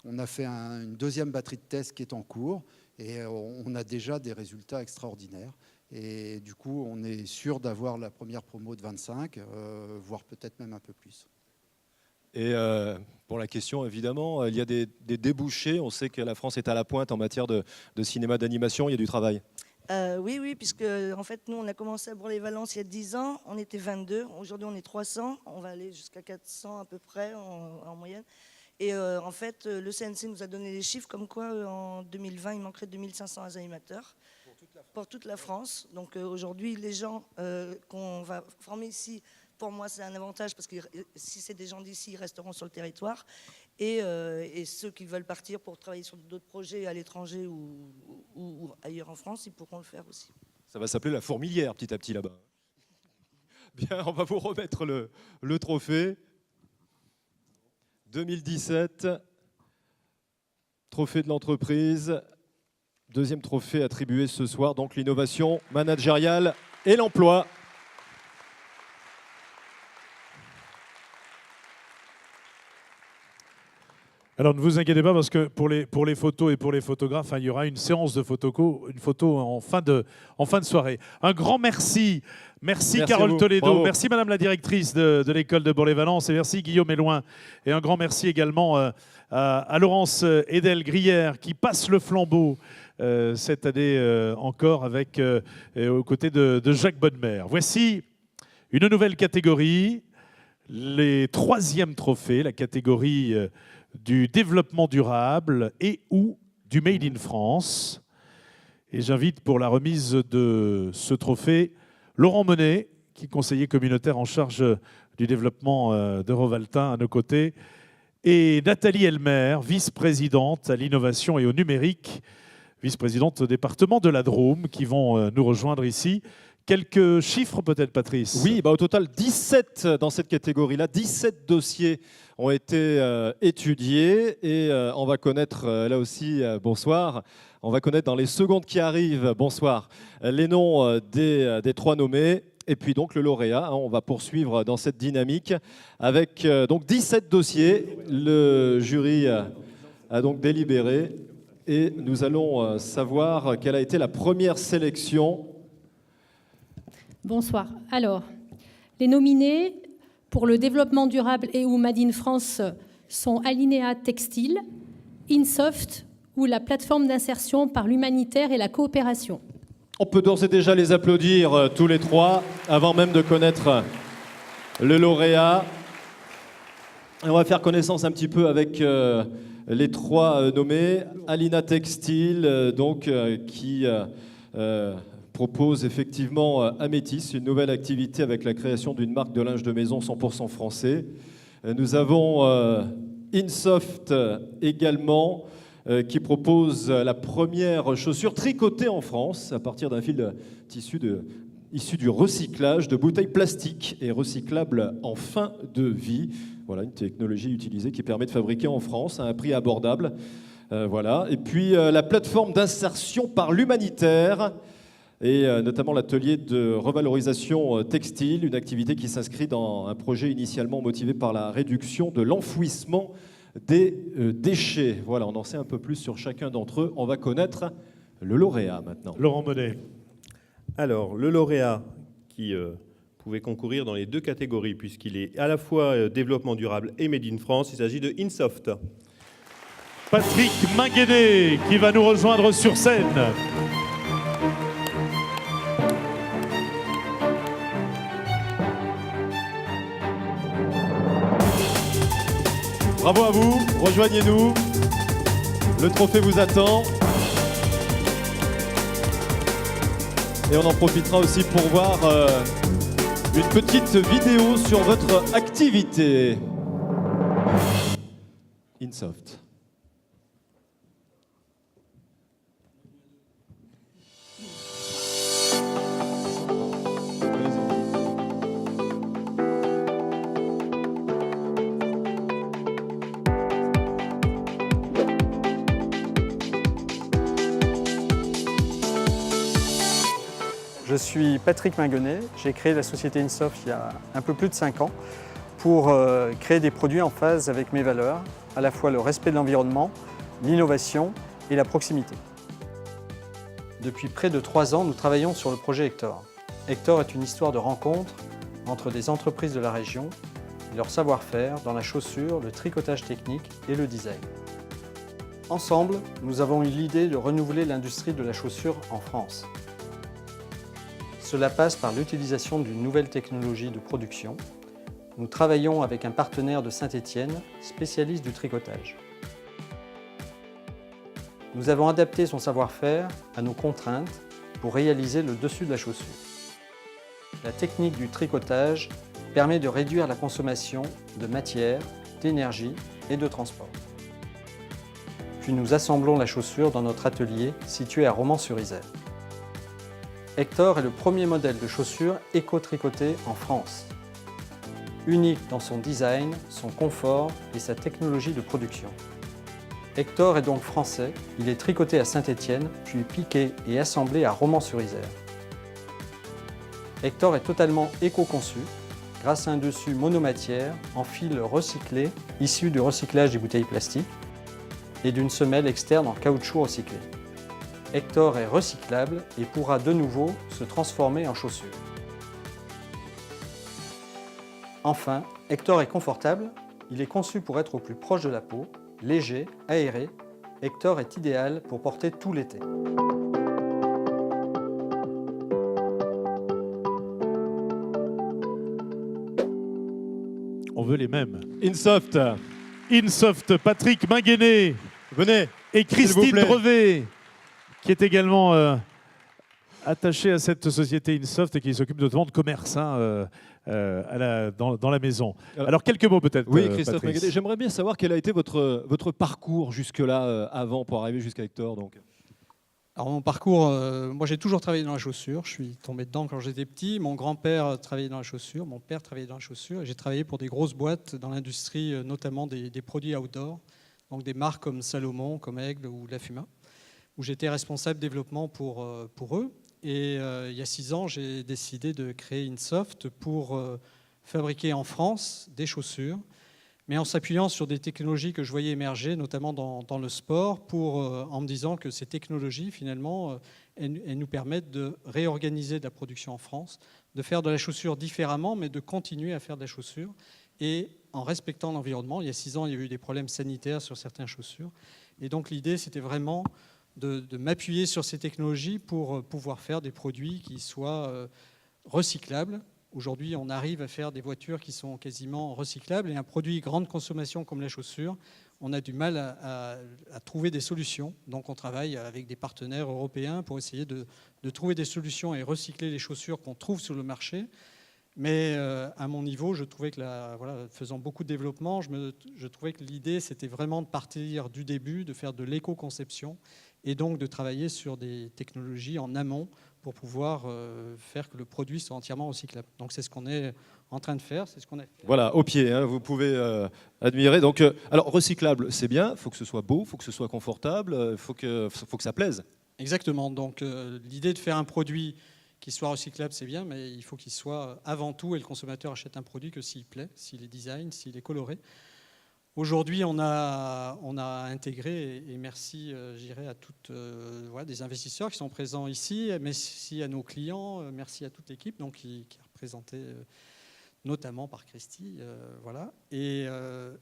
On a fait une deuxième batterie de tests qui est en cours. Et on a déjà des résultats extraordinaires. Et du coup, on est sûr d'avoir la première promo de 25, voire peut-être même un peu plus. Et pour la question, évidemment, il y a des débouchés. On sait que la France est à la pointe en matière de cinéma d'animation. Il y a du travail. Oui, puisque en fait, nous, on a commencé à Bourg-les-Valences il y a 10 ans. On était 22. Aujourd'hui, on est 300. On va aller jusqu'à 400 à peu près en moyenne. Et en fait, le CNC nous a donné des chiffres comme quoi, en 2020, il manquerait 2500 animateurs pour toute la France. Donc aujourd'hui, les gens qu'on va former ici, pour moi, c'est un avantage parce que si c'est des gens d'ici, ils resteront sur le territoire. Et ceux qui veulent partir pour travailler sur d'autres projets à l'étranger ou ailleurs en France, ils pourront le faire aussi. Ça va s'appeler la fourmilière petit à petit là-bas. Bien, on va vous remettre le trophée 2017, trophée de l'entreprise, deuxième trophée attribué ce soir, donc l'innovation managériale et l'emploi. Alors ne vous inquiétez pas parce que pour les photos et pour les photographes, hein, il y aura une séance de une photo en fin de soirée. Un grand merci. Merci Carole Toledo. Bravo. Merci Madame la directrice de l'école de Bourg-les-Valences et merci Guillaume Éloin. Et un grand merci également à Laurence Edel-Grière qui passe le flambeau cette année encore aux côtés de Jacques Bonnemer. Voici une nouvelle catégorie, les troisièmes trophées, la catégorie du développement durable et ou du Made in France. Et j'invite pour la remise de ce trophée Laurent Monet, qui est conseiller communautaire en charge du développement de Rovaltain à nos côtés, et Nathalie Elmer, vice-présidente à l'innovation et au numérique, vice-présidente au département de la Drôme, qui vont nous rejoindre ici. Quelques chiffres peut-être, Patrice? Oui, au total 17 dans cette catégorie-là, 17 dossiers ont été étudiés et on va connaître là aussi, bonsoir, on va connaître dans les secondes qui arrivent, bonsoir, les noms des trois nommés et puis donc le lauréat. Hein, on va poursuivre dans cette dynamique avec donc 17 dossiers. Le jury a donc délibéré et nous allons savoir quelle a été la première sélection. Bonsoir. Alors, les nominés pour le développement durable et ou Made in France sont Alinéa Textile, Insoft ou la plateforme d'insertion par l'humanitaire et la coopération. On peut d'ores et déjà les applaudir tous les trois avant même de connaître le lauréat. Et on va faire connaissance un petit peu avec les trois nommés. Alina Textile, qui propose effectivement Amétis, une nouvelle activité avec la création d'une marque de linge de maison 100% français. Nous avons Insoft également, qui propose la première chaussure tricotée en France à partir d'un fil de tissu issu du recyclage de bouteilles plastiques et recyclables en fin de vie. Voilà une technologie utilisée qui permet de fabriquer en France à un prix abordable. Voilà. Et puis la plateforme d'insertion par l'humanitaire et notamment l'atelier de revalorisation textile, une activité qui s'inscrit dans un projet initialement motivé par la réduction de l'enfouissement des déchets. Voilà, on en sait un peu plus sur chacun d'entre eux. On va connaître le lauréat maintenant. Laurent Monet. Alors, le lauréat qui pouvait concourir dans les deux catégories, puisqu'il est à la fois développement durable et Made in France, il s'agit de Insoft. Patrick Minguenet, qui va nous rejoindre sur scène. Bravo à vous, rejoignez-nous. Le trophée vous attend. Et on en profitera aussi pour voir une petite vidéo sur votre activité. Insoft. Je suis Patrick Minguenet, j'ai créé la société Insoft il y a un peu plus de 5 ans pour créer des produits en phase avec mes valeurs, à la fois le respect de l'environnement, l'innovation et la proximité. Depuis près de 3 ans, nous travaillons sur le projet Hector. Hector est une histoire de rencontre entre des entreprises de la région et leur savoir-faire dans la chaussure, le tricotage technique et le design. Ensemble, nous avons eu l'idée de renouveler l'industrie de la chaussure en France. Cela passe par l'utilisation d'une nouvelle technologie de production. Nous travaillons avec un partenaire de Saint-Étienne, spécialiste du tricotage. Nous avons adapté son savoir-faire à nos contraintes pour réaliser le dessus de la chaussure. La technique du tricotage permet de réduire la consommation de matière, d'énergie et de transport. Puis nous assemblons la chaussure dans notre atelier situé à Romans-sur-Isère. Hector est le premier modèle de chaussure éco-tricotée en France. Unique dans son design, son confort et sa technologie de production. Hector est donc français, il est tricoté à Saint-Étienne, puis piqué et assemblé à Romans-sur-Isère. Hector est totalement éco-conçu, grâce à un dessus monomatière en fil recyclé, issu du recyclage des bouteilles plastiques, et d'une semelle externe en caoutchouc recyclé. Hector est recyclable et pourra de nouveau se transformer en chaussure. Enfin, Hector est confortable, il est conçu pour être au plus proche de la peau, léger, aéré. Hector est idéal pour porter tout l'été. On veut les mêmes. Insoft. Insoft, Patrick Minguenet. Venez. Et Christine Brevet, qui est également attachée à cette société Insoft et qui s'occupe notamment de commerce dans la maison. Alors, quelques mots peut-être. Oui, Christophe Minguenet, j'aimerais bien savoir quel a été votre parcours jusque-là, avant, pour arriver jusqu'à Hector. Donc. Alors mon parcours, moi j'ai toujours travaillé dans la chaussure, je suis tombé dedans quand j'étais petit, mon grand-père travaillait dans la chaussure, mon père travaillait dans la chaussure, et j'ai travaillé pour des grosses boîtes dans l'industrie, notamment des produits outdoor, donc des marques comme Salomon, comme Aigle ou La Fuma, où j'étais responsable développement pour eux. Et il y a 6 ans, j'ai décidé de créer Insoft pour fabriquer en France des chaussures, mais en s'appuyant sur des technologies que je voyais émerger, notamment dans le sport, en me disant que ces technologies, finalement, elles nous permettent de réorganiser de la production en France, de faire de la chaussure différemment, mais de continuer à faire de la chaussure, et en respectant l'environnement. Il y a 6 ans, il y a eu des problèmes sanitaires sur certaines chaussures, et donc l'idée, c'était vraiment de m'appuyer sur ces technologies pour pouvoir faire des produits qui soient recyclables, Aujourd'hui, on arrive à faire des voitures qui sont quasiment recyclables et un produit grande consommation comme la chaussure, on a du mal à trouver des solutions. Donc on travaille avec des partenaires européens pour essayer de trouver des solutions et recycler les chaussures qu'on trouve sur le marché. Mais à mon niveau, je trouvais que, faisant beaucoup de développement, je trouvais que l'idée, c'était vraiment de partir du début, de faire de l'éco-conception et donc de travailler sur des technologies en amont pour pouvoir faire que le produit soit entièrement recyclable. Donc c'est ce qu'on est en train de faire, c'est ce qu'on a fait. Voilà, au pied, hein, vous pouvez admirer. Donc, alors, recyclable, c'est bien, il faut que ce soit beau, il faut que ce soit confortable, il faut que ça plaise. Exactement, donc l'idée de faire un produit qui soit recyclable, c'est bien, mais il faut qu'il soit avant tout, et le consommateur achète un produit que s'il plaît, s'il est design, s'il est coloré. Aujourd'hui, on a intégré, et merci, je dirais, à toutes des investisseurs qui sont présents ici, merci à nos clients, merci à toute l'équipe donc, qui est représentée notamment par Christy. Et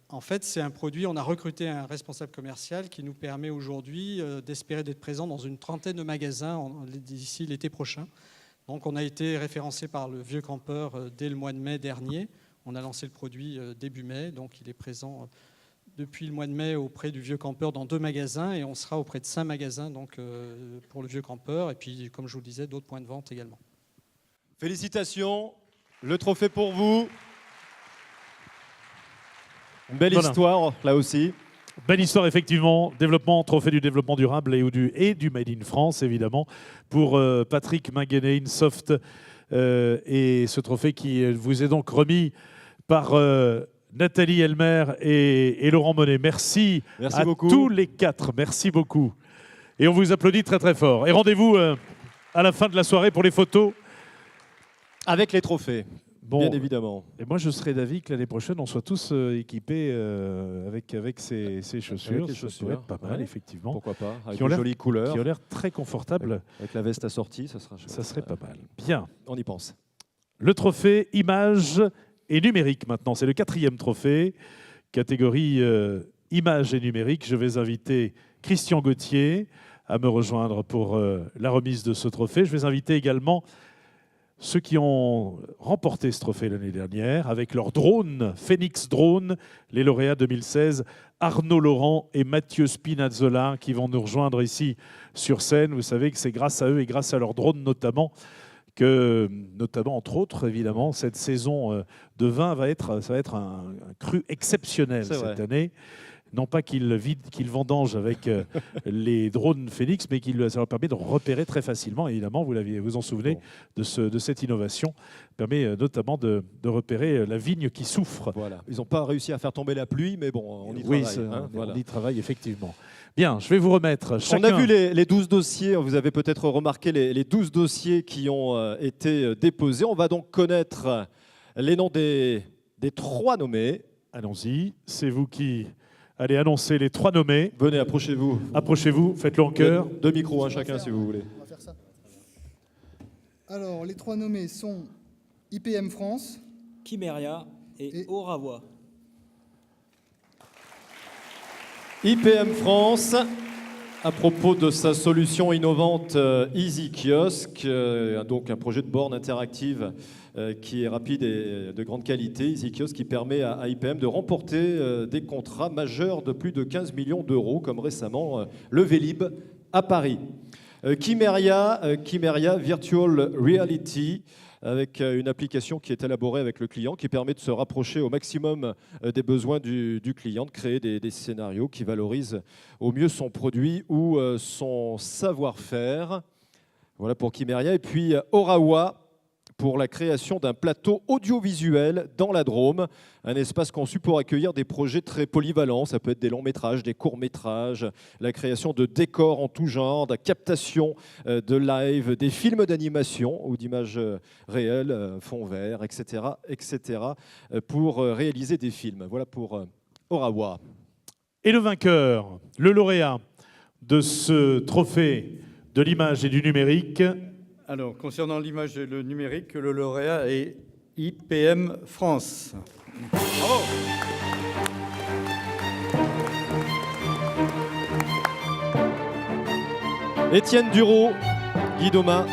en fait, c'est un produit, on a recruté un responsable commercial qui nous permet aujourd'hui d'espérer d'être présent dans une trentaine de magasins d'ici l'été prochain. Donc on a été référencé par le Vieux Campeur dès le mois de mai dernier. On a lancé le produit début mai, donc il est présent depuis le mois de mai auprès du Vieux Campeur dans 2 magasins et on sera auprès de 5 magasins donc, pour le Vieux Campeur et puis, comme je vous le disais, d'autres points de vente également. Félicitations, le trophée pour vous. Une belle histoire, là aussi. Belle histoire, effectivement. Développement, trophée du développement durable et du Made in France, évidemment, pour Patrick Minguenet, Insoft. Et ce trophée qui vous est donc remis par Nathalie Elmer et Laurent Monet. Merci à tous les 4. Merci beaucoup. Et on vous applaudit très très fort. Et rendez-vous à la fin de la soirée pour les photos. Avec les trophées. Bon, bien évidemment. Et moi, je serais d'avis que l'année prochaine, on soit tous équipés avec ces chaussures. Avec les chaussures. Ça pourrait être pas mal, effectivement. Pourquoi pas, avec qui ont de jolies couleurs. Qui ont l'air très confortables. Avec la veste assortie, ça sera chouette. Ça serait pas mal. Bien. On y pense. Le trophée Images et Numérique, maintenant. C'est le 4e trophée, catégorie Images et Numérique. Je vais inviter Christian Gauthier à me rejoindre pour la remise de ce trophée. Je vais inviter également ceux qui ont remporté ce trophée l'année dernière avec leur drone, Phoenix Drone, les lauréats 2016, Arnaud Laurent et Mathieu Spinazzola, qui vont nous rejoindre ici sur scène. Vous savez que c'est grâce à eux et grâce à leur drone notamment, entre autres, évidemment, cette saison de vin ça va être un cru exceptionnel cette année. Non pas qu'ils vendangent avec les drones Phoenix, mais ça leur permet de repérer très facilement. Et évidemment, vous vous en souvenez de cette innovation. Permet notamment de repérer la vigne qui souffre. Voilà. Ils n'ont pas réussi à faire tomber la pluie, mais bon, on y travaille. On y travaille, effectivement. Bien, je vais vous remettre chacun... On a vu les 12 dossiers. Vous avez peut-être remarqué les 12 dossiers qui ont été déposés. On va donc connaître les noms des 3 nommés. Allons-y. C'est vous qui... Allez, annoncez les 3 nommés. Venez, approchez-vous. Approchez-vous, faites-le en chœur. 2 micros, chacun, si vous voulez. On va faire ça. Alors, les 3 nommés sont IPM France, Kymeria et Oravoi. IPM France, à propos de sa solution innovante Easy Kiosk, donc un projet de borne interactive qui est rapide et de grande qualité, Easy Kiosk, qui permet à IPM de remporter des contrats majeurs de plus de 15 millions d'euros, comme récemment le Vélib à Paris. Kymeria Virtual Reality, avec une application qui est élaborée avec le client, qui permet de se rapprocher au maximum des besoins du client, de créer des scénarios qui valorisent au mieux son produit ou son savoir-faire. Voilà pour Kymeria. Et puis Oravoi, pour la création d'un plateau audiovisuel dans la Drôme, un espace conçu pour accueillir des projets très polyvalents. Ça peut être des longs métrages, des courts métrages, la création de décors en tout genre, de la captation de live, des films d'animation ou d'images réelles, fond vert, etc., pour réaliser des films. Voilà pour Oravoi. Et le vainqueur, le lauréat de ce trophée de l'image et du numérique. Alors, concernant l'image et le numérique, le lauréat est IPM France. Bravo. Étienne Duro, Guy Domain.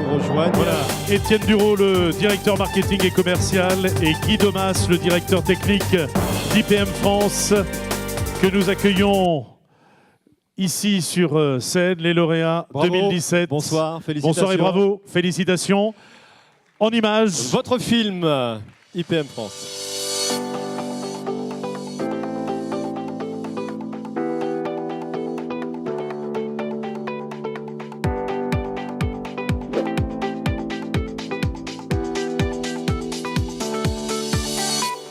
nous rejoignent. Voilà, Étienne Duro, le directeur marketing et commercial, et Guy Domas, le directeur technique d'IPM France, que nous accueillons ici sur scène, les lauréats Bravo. 2017. Bonsoir, félicitations. Bonsoir et bravo, félicitations. En images. Votre film, IPM France.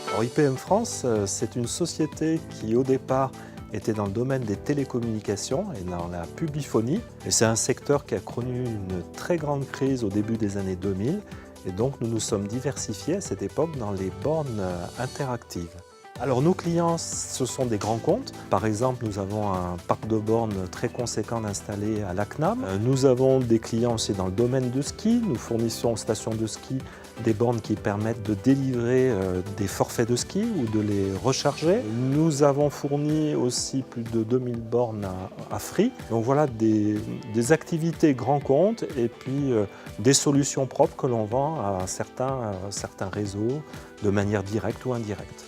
Alors, IPM France, c'est une société qui au départ était dans le domaine des télécommunications et dans la publiphonie. Et c'est un secteur qui a connu une très grande crise au début des années 2000. Et donc nous nous sommes diversifiés à cette époque dans les bornes interactives. Alors nos clients, ce sont des grands comptes. Par exemple, nous avons un parc de bornes très conséquent installé à Lacnam. Nous avons des clients aussi dans le domaine de ski. Nous fournissons aux stations de ski des bornes qui permettent de délivrer des forfaits de ski ou de les recharger. Nous avons fourni aussi plus de 2000 bornes à Free. Donc voilà des activités grands comptes et puis des solutions propres que l'on vend à certains réseaux de manière directe ou indirecte.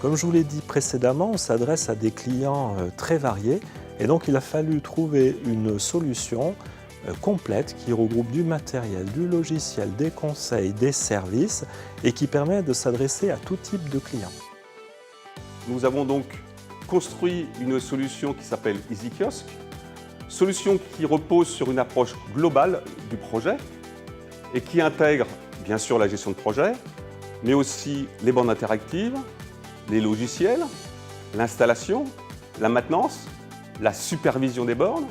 Comme je vous l'ai dit précédemment, on s'adresse à des clients très variés et donc il a fallu trouver une solution complète qui regroupe du matériel, du logiciel, des conseils, des services et qui permet de s'adresser à tout type de clients. Nous avons donc construit une solution qui s'appelle EasyKiosque, solution qui repose sur une approche globale du projet et qui intègre bien sûr la gestion de projet, mais aussi les bornes interactives, les logiciels, l'installation, la maintenance, la supervision des bornes,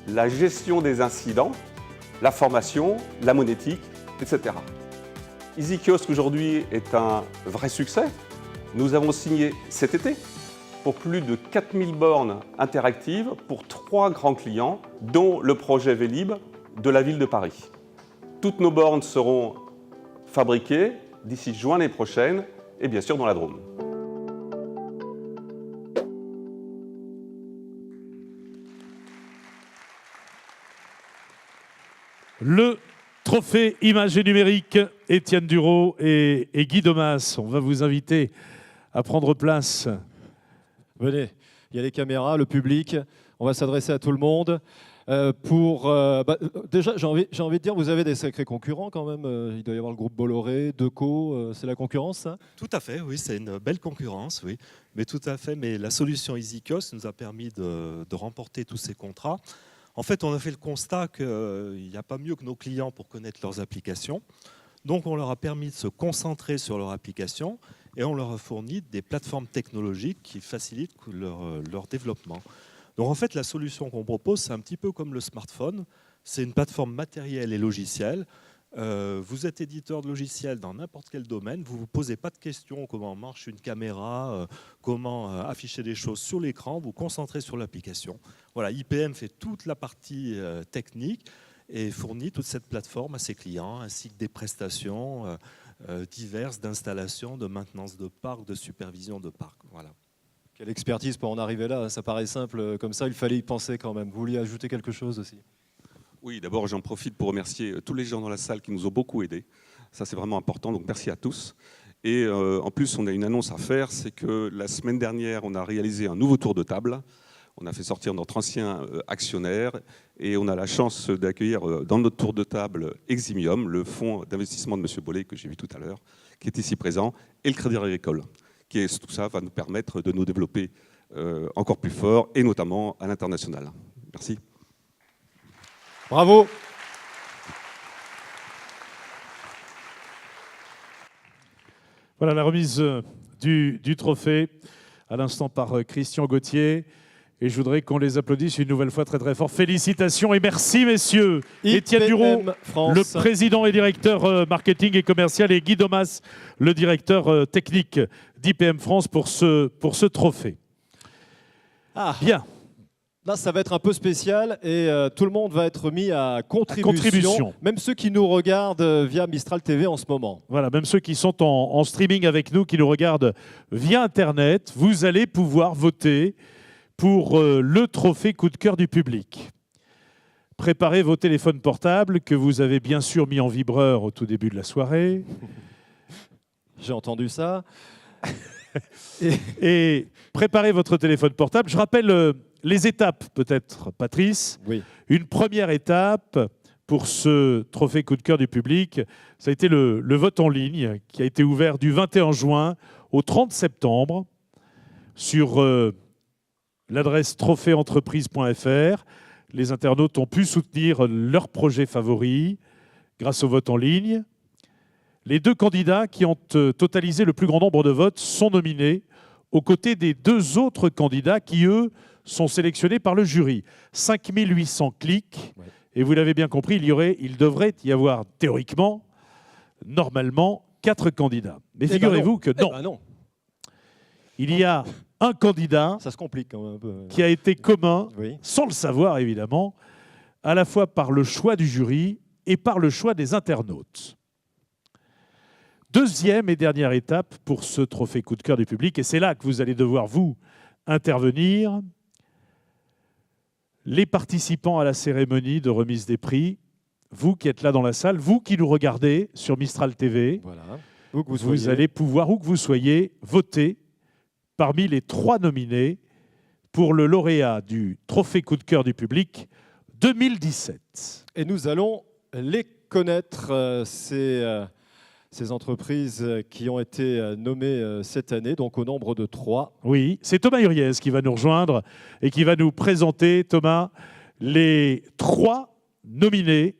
la gestion des incidents, la formation, la monétique, etc. EasyKiosque aujourd'hui est un vrai succès. Nous avons signé cet été pour plus de 4000 bornes interactives pour 3 grands clients, dont le projet Vélib de la ville de Paris. Toutes nos bornes seront fabriquées d'ici juin l'année prochaine et bien sûr dans la Drôme. Le trophée image et numérique, Étienne Duro et Guy Domas. On va vous inviter à prendre place. Venez, il y a les caméras, le public, on va s'adresser à tout le monde. Déjà, j'ai envie de dire, vous avez des sacrés concurrents quand même. Il doit y avoir le groupe Bolloré, Deco, c'est la concurrence, ça? Tout à fait, oui, c'est une belle concurrence, oui. Mais tout à fait, mais la solution EasyKiosque nous a permis de remporter tous ces contrats. En fait, on a fait le constat qu'il n'y a pas mieux que nos clients pour connaître leurs applications. Donc, on leur a permis de se concentrer sur leur application et on leur a fourni des plateformes technologiques qui facilitent leur développement. Donc, en fait, la solution qu'on propose, c'est un petit peu comme le smartphone. C'est une plateforme matérielle et logicielle. Vous êtes éditeur de logiciels dans n'importe quel domaine, vous ne vous posez pas de questions comment marche une caméra, comment afficher des choses sur l'écran, vous vous concentrez sur l'application. Voilà, IPM fait toute la partie technique et fournit toute cette plateforme à ses clients, ainsi que des prestations diverses d'installation, de maintenance de parc, de supervision de parc. Voilà. Quelle expertise pour en arriver là, ça paraît simple comme ça, il fallait y penser quand même. Vous vouliez ajouter quelque chose aussi? Oui, d'abord, j'en profite pour remercier tous les gens dans la salle qui nous ont beaucoup aidés. Ça, c'est vraiment important, donc merci à tous. Et en plus, on a une annonce à faire, c'est que la semaine dernière, on a réalisé un nouveau tour de table. On a fait sortir notre ancien actionnaire et on a la chance d'accueillir dans notre tour de table Eximium, le fonds d'investissement de M. Bollet que j'ai vu tout à l'heure, qui est ici présent, et le Crédit Agricole. Tout ça va nous permettre de nous développer encore plus fort, et notamment à l'international. Merci. Bravo. Voilà la remise du trophée, à l'instant par Christian Gauthier. Et je voudrais qu'on les applaudisse une nouvelle fois très très fort. Félicitations et merci messieurs. Étienne Duro, le président et directeur marketing et commercial, et Guy Domas, le directeur technique d'IPM France pour ce trophée. Ah. Bien. Là, ça va être un peu spécial et tout le monde va être mis à contribution. Même ceux qui nous regardent via Mistral TV en ce moment. Voilà, même ceux qui sont en streaming avec nous, qui nous regardent via Internet, vous allez pouvoir voter pour le trophée coup de cœur du public. préparez vos téléphones portables que vous avez bien sûr mis en vibreur au tout début de la soirée. J'ai entendu ça. Et préparez votre téléphone portable. Je rappelle les étapes, peut-être, Patrice. Oui. Une première étape pour ce trophée coup de cœur du public, ça a été le vote en ligne qui a été ouvert du 21 juin au 30 septembre sur l'adresse trophéentreprise.fr. Les internautes ont pu soutenir leur projet favori grâce au vote en ligne. Les 2 candidats qui ont totalisé le plus grand nombre de votes sont nominés aux côtés des 2 autres candidats qui, eux, sont sélectionnés par le jury. 5800 clics. Ouais. Et vous l'avez bien compris, il devrait y avoir théoriquement, normalement, 4 candidats. Mais figurez-vous que non. Non. Il y a un candidat ça se complique quand même un peu. Qui a été commun, oui. Sans le savoir évidemment, à la fois par le choix du jury et par le choix des internautes. Deuxième et dernière étape pour ce trophée coup de cœur du public, et c'est là que vous allez devoir, vous, intervenir. Les participants à la cérémonie de remise des prix, vous qui êtes là dans la salle, vous qui nous regardez sur Mistral TV, voilà. vous allez pouvoir, où que vous soyez, voter parmi les 3 nominés pour le lauréat du trophée coup de cœur du public 2017. Et nous allons les connaître, ces entreprises qui ont été nommées cette année, donc au nombre de 3. Oui, c'est Thomas Huriez qui va nous rejoindre et qui va nous présenter, Thomas, les 3 nominés,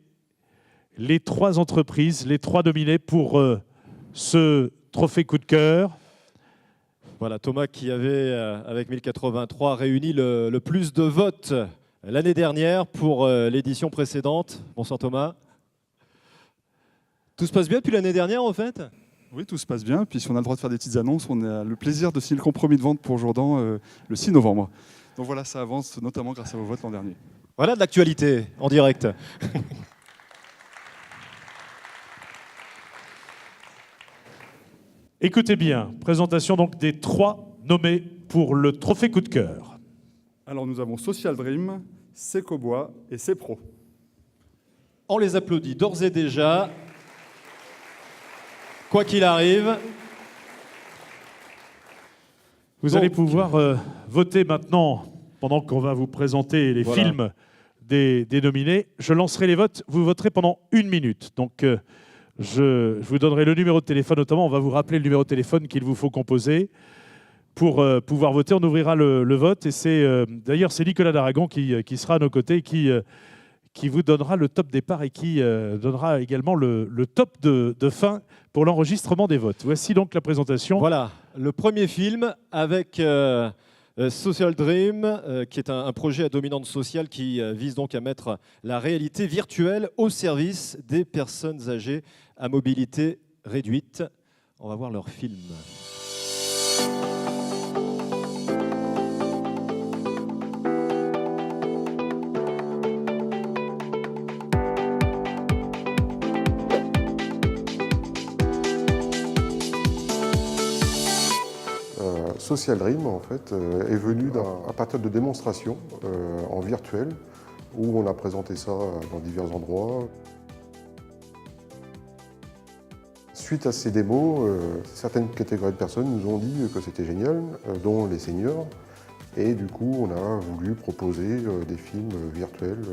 les 3 entreprises, les 3 nominés pour ce trophée coup de cœur. Voilà, Thomas qui avait, avec 1083, réuni le plus de votes l'année dernière pour l'édition précédente. Bonsoir Thomas. Tout se passe bien depuis l'année dernière en fait ? Oui, tout se passe bien. Puis si on a le droit de faire des petites annonces, on a le plaisir de signer le compromis de vente pour Jourdan le 6 novembre. Donc voilà, ça avance notamment grâce à vos votes l'an dernier. Voilà de l'actualité en direct. Écoutez bien, présentation donc des 3 nommés pour le trophée coup de cœur. Alors nous avons Social Dream, Secobois et Cepro. On les applaudit d'ores et déjà. Quoi qu'il arrive. Vous allez pouvoir voter maintenant, pendant qu'on va vous présenter les films des nominés. Je lancerai les votes, vous voterez pendant 1 minute. Donc je vous donnerai le numéro de téléphone, notamment on va vous rappeler le numéro de téléphone qu'il vous faut composer pour pouvoir voter. On ouvrira le vote et c'est d'ailleurs c'est Nicolas d'Aragon qui sera à nos côtés, qui vous donnera le top départ et qui donnera également le top de fin pour l'enregistrement des votes. Voici donc la présentation. Voilà, le premier film avec Social Dream, qui est un projet à dominante sociale qui vise donc à mettre la réalité virtuelle au service des personnes âgées à mobilité réduite. On va voir leur film. Social Dream, en fait, est venu à partir de démonstrations en virtuel où on a présenté ça dans divers endroits. Suite à ces démos, certaines catégories de personnes nous ont dit que c'était génial, dont les seniors. Et du coup, on a voulu proposer des films virtuels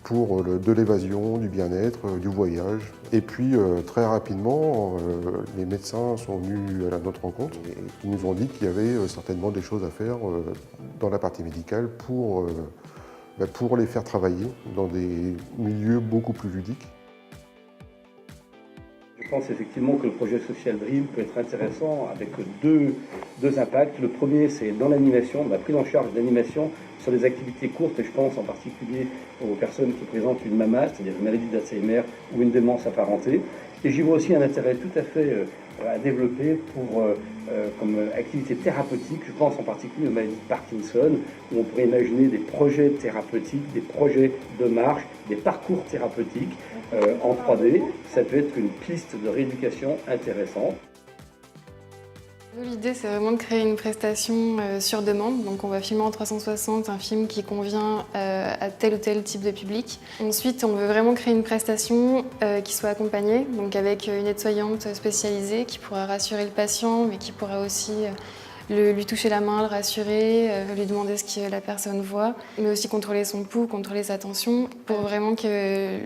pour de l'évasion, du bien-être, du voyage. Et puis très rapidement, les médecins sont venus à notre rencontre et ils nous ont dit qu'il y avait certainement des choses à faire dans la partie médicale pour les faire travailler dans des milieux beaucoup plus ludiques. Je pense effectivement que le projet Social Dream peut être intéressant avec deux impacts. Le premier, c'est dans l'animation, la prise en charge d'animation sur des activités courtes, et je pense en particulier aux personnes qui présentent une MAMA, c'est-à-dire une maladie d'Alzheimer ou une démence apparentée. Et j'y vois aussi un intérêt tout à fait à développer comme activité thérapeutique. Je pense en particulier aux maladies de Parkinson, où on pourrait imaginer des projets thérapeutiques, des projets de marche, des parcours thérapeutiques en 3D. Ça peut être une piste de rééducation intéressante. L'idée, c'est vraiment de créer une prestation sur demande. Donc on va filmer en 360 un film qui convient à tel ou tel type de public. Ensuite, on veut vraiment créer une prestation qui soit accompagnée, donc avec une aide-soignante spécialisée qui pourra rassurer le patient, mais qui pourra aussi lui toucher la main, le rassurer, lui demander ce que la personne voit, mais aussi contrôler son pouls, contrôler sa tension, pour vraiment que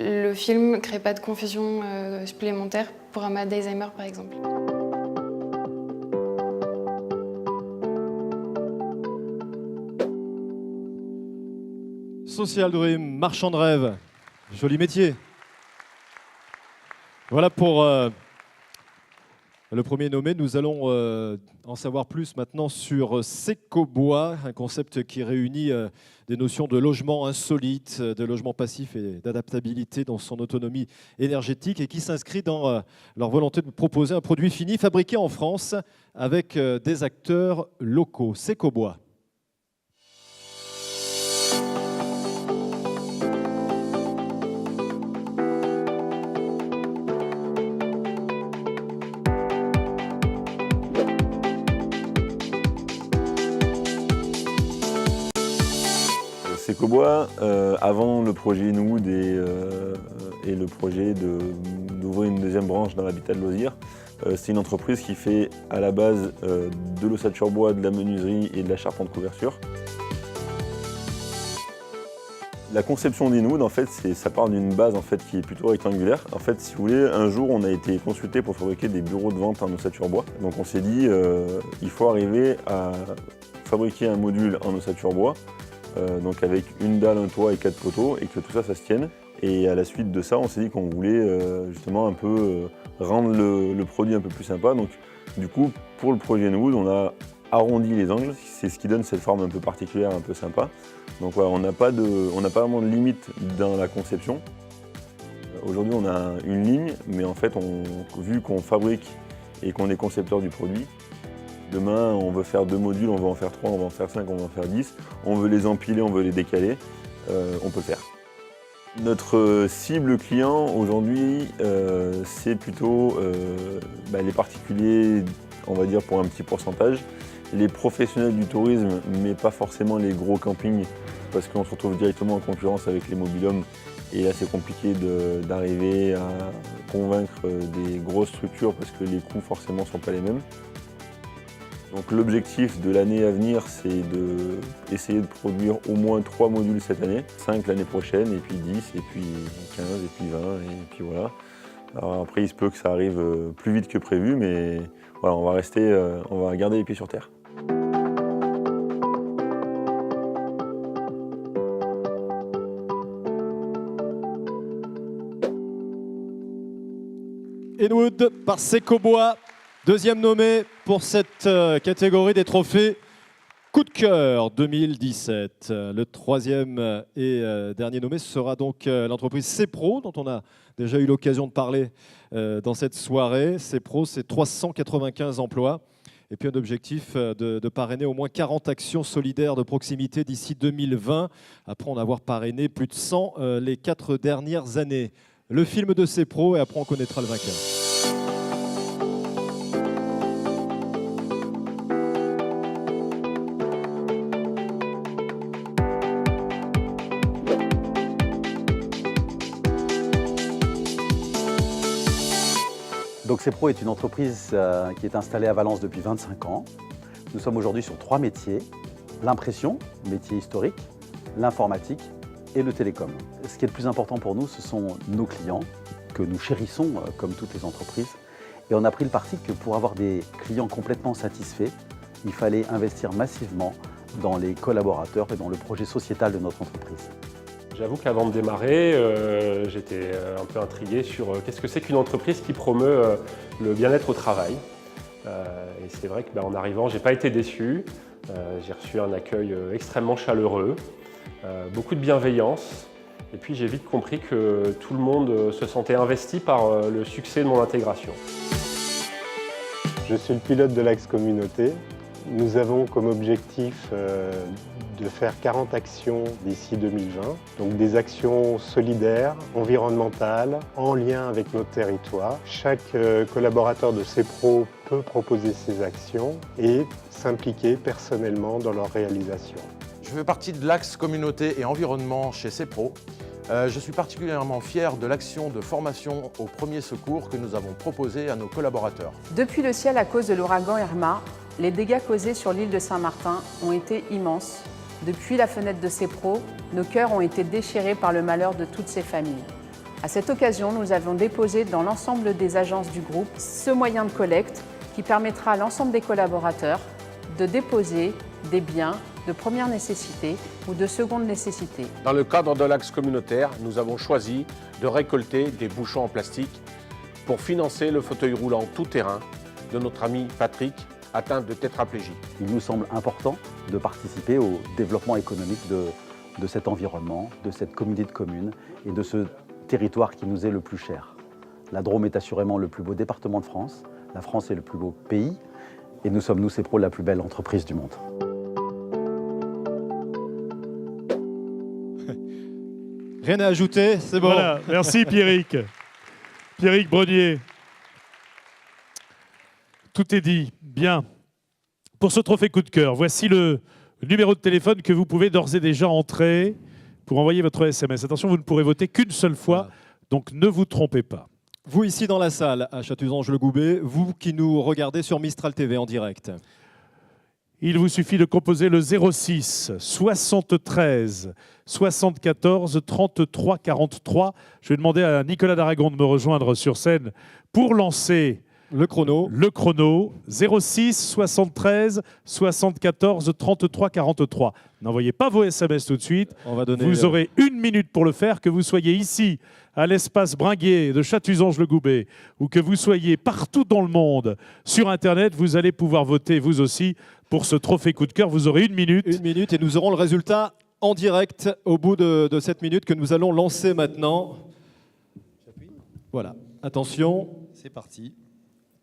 le film ne crée pas de confusion supplémentaire pour un malade d'Alzheimer, par exemple. Social Dream, marchand de rêve, joli métier. Voilà pour le premier nommé. Nous allons en savoir plus maintenant sur Secobois, un concept qui réunit des notions de logement insolite, de logement passif et d'adaptabilité dans son autonomie énergétique et qui s'inscrit dans leur volonté de proposer un produit fini fabriqué en France avec des acteurs locaux. Secobois. Secobois, avant le projet Inwood et le projet d'ouvrir une deuxième branche dans l'habitat de loisirs, c'est une entreprise qui fait à la base de l'ossature bois, de la menuiserie et de la charpente couverture. La conception d'Inwood, en fait, ça part d'une base en fait, qui est plutôt rectangulaire. En fait, si vous voulez, un jour, on a été consulté pour fabriquer des bureaux de vente en ossature bois. Donc on s'est dit, il faut arriver à fabriquer un module en ossature bois, donc avec une dalle, un toit et 4 poteaux, et que tout ça, ça se tienne. Et à la suite de ça, on s'est dit qu'on voulait justement un peu rendre le produit un peu plus sympa. Donc du coup, pour le projet Inwood, on a arrondi les angles. C'est ce qui donne cette forme un peu particulière, un peu sympa. Donc voilà, on n'a pas vraiment de limite dans la conception. Aujourd'hui, on a une ligne, mais en fait, vu qu'on fabrique et qu'on est concepteur du produit, demain, on veut faire 2 modules, on veut en faire 3, on veut en faire 5, on veut en faire 10. On veut les empiler, on veut les décaler, on peut le faire. Notre cible client aujourd'hui, c'est plutôt les particuliers, on va dire pour un petit pourcentage, les professionnels du tourisme, mais pas forcément les gros campings, parce qu'on se retrouve directement en concurrence avec les mobil-homes. Et là, c'est compliqué d'arriver à convaincre des grosses structures parce que les coûts forcément ne sont pas les mêmes. Donc l'objectif de l'année à venir, c'est d'essayer de produire au moins 3 modules cette année, 5 l'année prochaine, et puis 10, et puis 15, et puis 20, et puis voilà. Alors après, il se peut que ça arrive plus vite que prévu, mais voilà, on va garder les pieds sur terre. Inwood par Secobois, deuxième nommé pour cette catégorie des trophées Coup de cœur 2017. Le troisième et dernier nommé sera donc l'entreprise CEPRO, dont on a déjà eu l'occasion de parler dans cette soirée. CEPRO, c'est 395 emplois. Et puis un objectif de parrainer au moins 40 actions solidaires de proximité d'ici 2020, après en avoir parrainé plus de 100 les 4 dernières années. Le film de CEPRO, et après on connaîtra le vainqueur. Donc CEPRO est une entreprise qui est installée à Valence depuis 25 ans. Nous sommes aujourd'hui sur 3 métiers, l'impression, métier historique, l'informatique et le télécom. Ce qui est le plus important pour nous, ce sont nos clients, que nous chérissons comme toutes les entreprises. Et on a pris le parti que pour avoir des clients complètement satisfaits, il fallait investir massivement dans les collaborateurs et dans le projet sociétal de notre entreprise. J'avoue qu'avant de démarrer, j'étais un peu intrigué sur qu'est-ce que c'est qu'une entreprise qui promeut le bien-être au travail. Et c'est vrai qu'en arrivant, je n'ai pas été déçu. J'ai reçu un accueil extrêmement chaleureux, beaucoup de bienveillance. Et puis j'ai vite compris que tout le monde se sentait investi par le succès de mon intégration. Je suis le pilote de l'axe communauté. Nous avons comme objectif de faire 40 actions d'ici 2020, donc des actions solidaires, environnementales, en lien avec notre territoire. Chaque collaborateur de CEPRO peut proposer ses actions et s'impliquer personnellement dans leur réalisation. Je fais partie de l'axe communauté et environnement chez CEPRO. Je suis particulièrement fier de l'action de formation aux premiers secours que nous avons proposée à nos collaborateurs. Depuis le ciel à cause de l'ouragan Irma, les dégâts causés sur l'île de Saint-Martin ont été immenses. Depuis la fenêtre de CEPRO, nos cœurs ont été déchirés par le malheur de toutes ces familles. À cette occasion, nous avons déposé dans l'ensemble des agences du groupe ce moyen de collecte qui permettra à l'ensemble des collaborateurs de déposer des biens de première nécessité ou de seconde nécessité. Dans le cadre de l'axe communautaire, nous avons choisi de récolter des bouchons en plastique pour financer le fauteuil roulant tout-terrain de notre ami Patrick, atteint de tétraplégie. Il nous semble important de participer au développement économique de cet environnement, de cette communauté de communes et de ce territoire qui nous est le plus cher. La Drôme est assurément le plus beau département de France, la France est le plus beau pays et nous sommes, nous, CEPRO, la plus belle entreprise du monde. Rien à ajouter, c'est bon. Voilà, merci Pierrick. Pierrick Brenier. Tout est dit. Bien. Pour ce trophée coup de cœur, voici le numéro de téléphone que vous pouvez d'ores et déjà entrer pour envoyer votre SMS. Attention, vous ne pourrez voter qu'une seule fois, donc ne vous trompez pas. Vous ici dans la salle à Chatuzange-le-Goubet, vous qui nous regardez sur Mistral TV en direct. Il vous suffit de composer le 06 73 74 33 43. Je vais demander à Nicolas d'Aragon de me rejoindre sur scène pour lancer le chrono. 06 73 74 33 43. N'envoyez pas vos SMS tout de suite. On va donner vous aurez 1 minute pour le faire, que vous soyez ici à l'espace Bringuier de Chatuzange-le-Goubet ou que vous soyez partout dans le monde sur Internet, vous allez pouvoir voter vous aussi pour ce trophée coup de cœur. Vous aurez 1 minute. 1 minute et nous aurons le résultat en direct au bout de cette minute que nous allons lancer maintenant. Voilà, attention. C'est parti.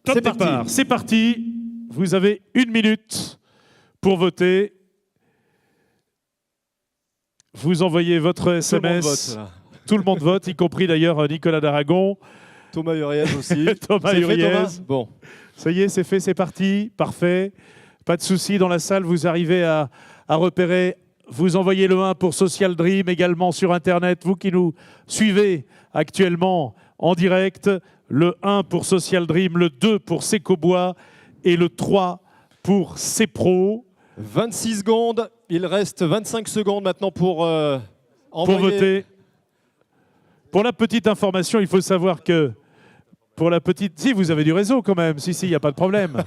Top départ, c'est parti. Vous avez 1 minute pour voter. Vous envoyez votre SMS. Tout le monde vote, y compris d'ailleurs Nicolas d'Aragon. Thomas Uriez aussi. Thomas C'est fait, Uriez. Thomas ? Bon. Ça y est, c'est fait, c'est parti. Parfait. Pas de souci dans la salle, vous arrivez à repérer. Vous envoyez le 1 pour Social Dream également sur Internet. Vous qui nous suivez actuellement en direct, le 1 pour Social Dream, le 2 pour Secobois et le 3 pour CEPRO. 26 secondes, il reste 25 secondes maintenant pour envoyer. Pour voter. Pour la petite information, il faut savoir que pour la petite... Si, vous avez du réseau quand même. Si, il n'y a pas de problème.